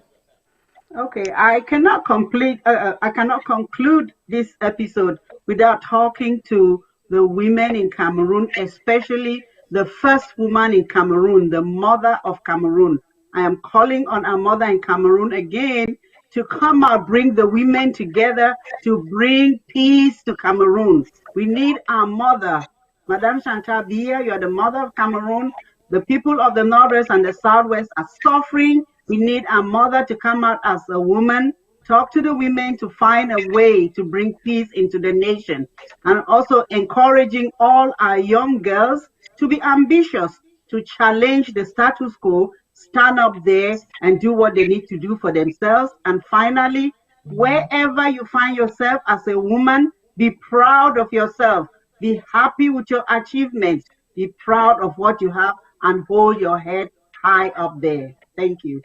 Okay, I cannot conclude this episode without talking to the women in Cameroon, especially the first woman in Cameroon, the mother of Cameroon. I am calling on our mother in Cameroon again to come out, bring the women together to bring peace to Cameroon. We need our mother. Madame Chantal Biya, you are the mother of Cameroon. The people of the Northwest and the Southwest are suffering. We need our mother to come out as a woman, talk to the women to find a way to bring peace into the nation, and also encouraging all our young girls to be ambitious, to challenge the status quo, stand up there and do what they need to do for themselves. And finally, wherever you find yourself as a woman, be proud of yourself. Be happy with your achievements. Be proud of what you have and hold your head high up there. Thank you.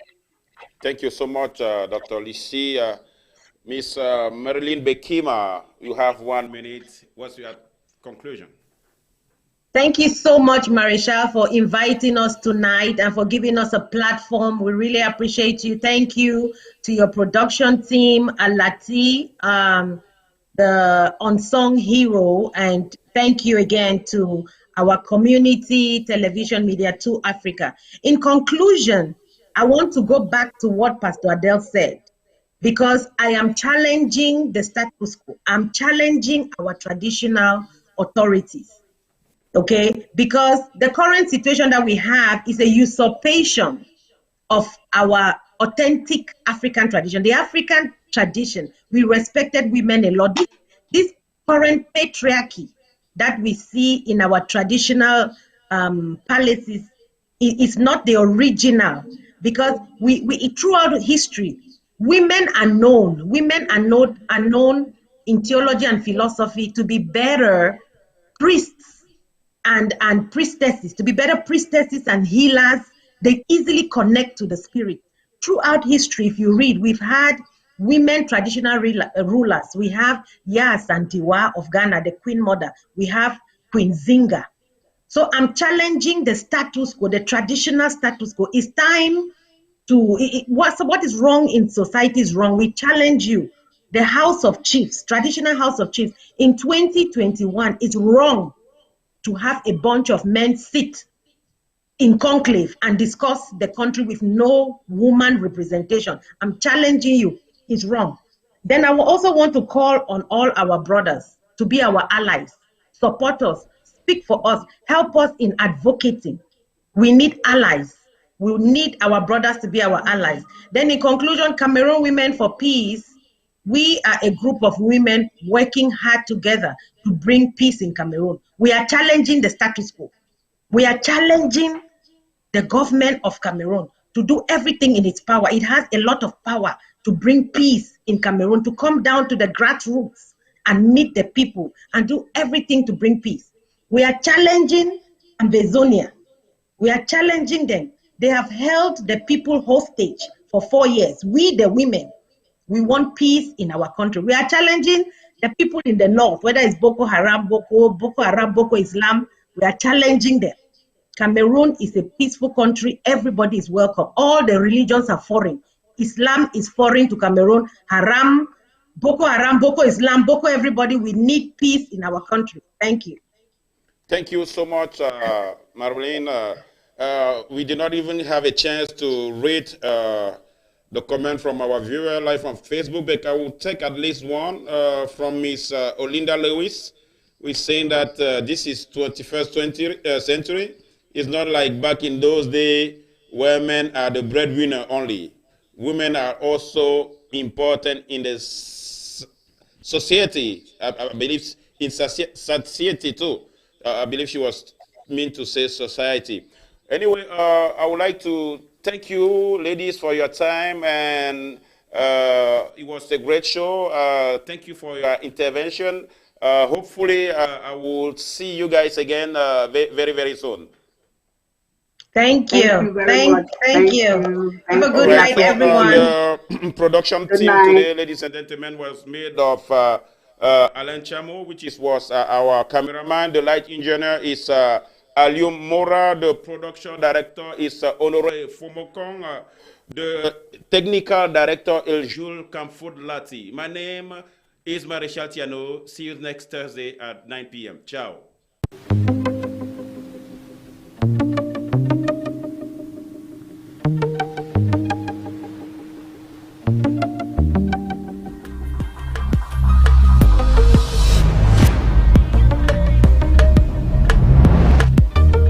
Thank you so much, Dr. Lisi. Miss Marilyn Bekima, you have 1 minute. What's your conclusion? Thank you so much, Marichal, for inviting us tonight and for giving us a platform. We really appreciate you. Thank you to your production team, Alati, the unsung hero, and thank you again to our community, Television Media 2 Africa. In conclusion, I want to go back to what Pastor Adele said, because I am challenging the status quo. I'm challenging our traditional authorities, okay? Because the current situation that we have is a usurpation of our authentic African tradition. The African tradition, we respected women a lot. This current patriarchy that we see in our traditional palaces is not the original, because we throughout history, women are known in theology and philosophy to be better priests and priestesses, to be better priestesses and healers. They easily connect to the spirit. Throughout history, if you read, we've had women traditional rulers. We have Yaa Asantewaa of Ghana, the Queen Mother. We have Queen Zinga. So I'm challenging the status quo, the traditional status quo. It's time to, what is wrong in society is wrong. We challenge you. The House of Chiefs, traditional House of Chiefs, in 2021, it's wrong to have a bunch of men sit in conclave and discuss the country with no woman representation. I'm challenging you. It's wrong. Then I will also want to call on all our brothers to be our allies, support us, speak for us, help us in advocating. We need allies. We need our brothers to be our allies. Then in conclusion, Cameroon Women for Peace, we are a group of women working hard together to bring peace in Cameroon. We are challenging the status quo. We are challenging the government of Cameroon to do everything in its power. It has a lot of power to bring peace in Cameroon, to come down to the grassroots and meet the people and do everything to bring peace. We are challenging Ambazonia. We are challenging them. They have held the people hostage for 4 years. We, the women, we want peace in our country. We are challenging the people in the north, whether it's Boko Haram, Boko Islam, we are challenging them. Cameroon is a peaceful country. Everybody is welcome. All the religions are foreign. Islam is foreign to Cameroon. Boko Haram, Boko Islam, Boko everybody. We need peace in our country. Thank you. Thank you so much, Marlene. We did not even have a chance to read the comment from our viewer live on Facebook, but I will take at least one from Miss Olinda Lewis, who is saying that this is 21st century. It's not like back in those days where men are the breadwinner only. Women are also important in the society. I believe in society too. I believe she was meant to say society. Anyway, I would like to thank you, ladies, for your time, and it was a great show. Thank you for your intervention. Hopefully, I will see you guys again very, very soon. Thank you. Thank you very much. Thank you. Have a good night, everyone. The production team today, ladies and gentlemen, was made of Alain Chamo, which was our cameraman. The light engineer is Alium Mora. The production director is Honoré Fomokong. The technical director is Jules Kamfoud Lati. My name is Maréchal Tiano. See you next Thursday at 9 p.m. Ciao.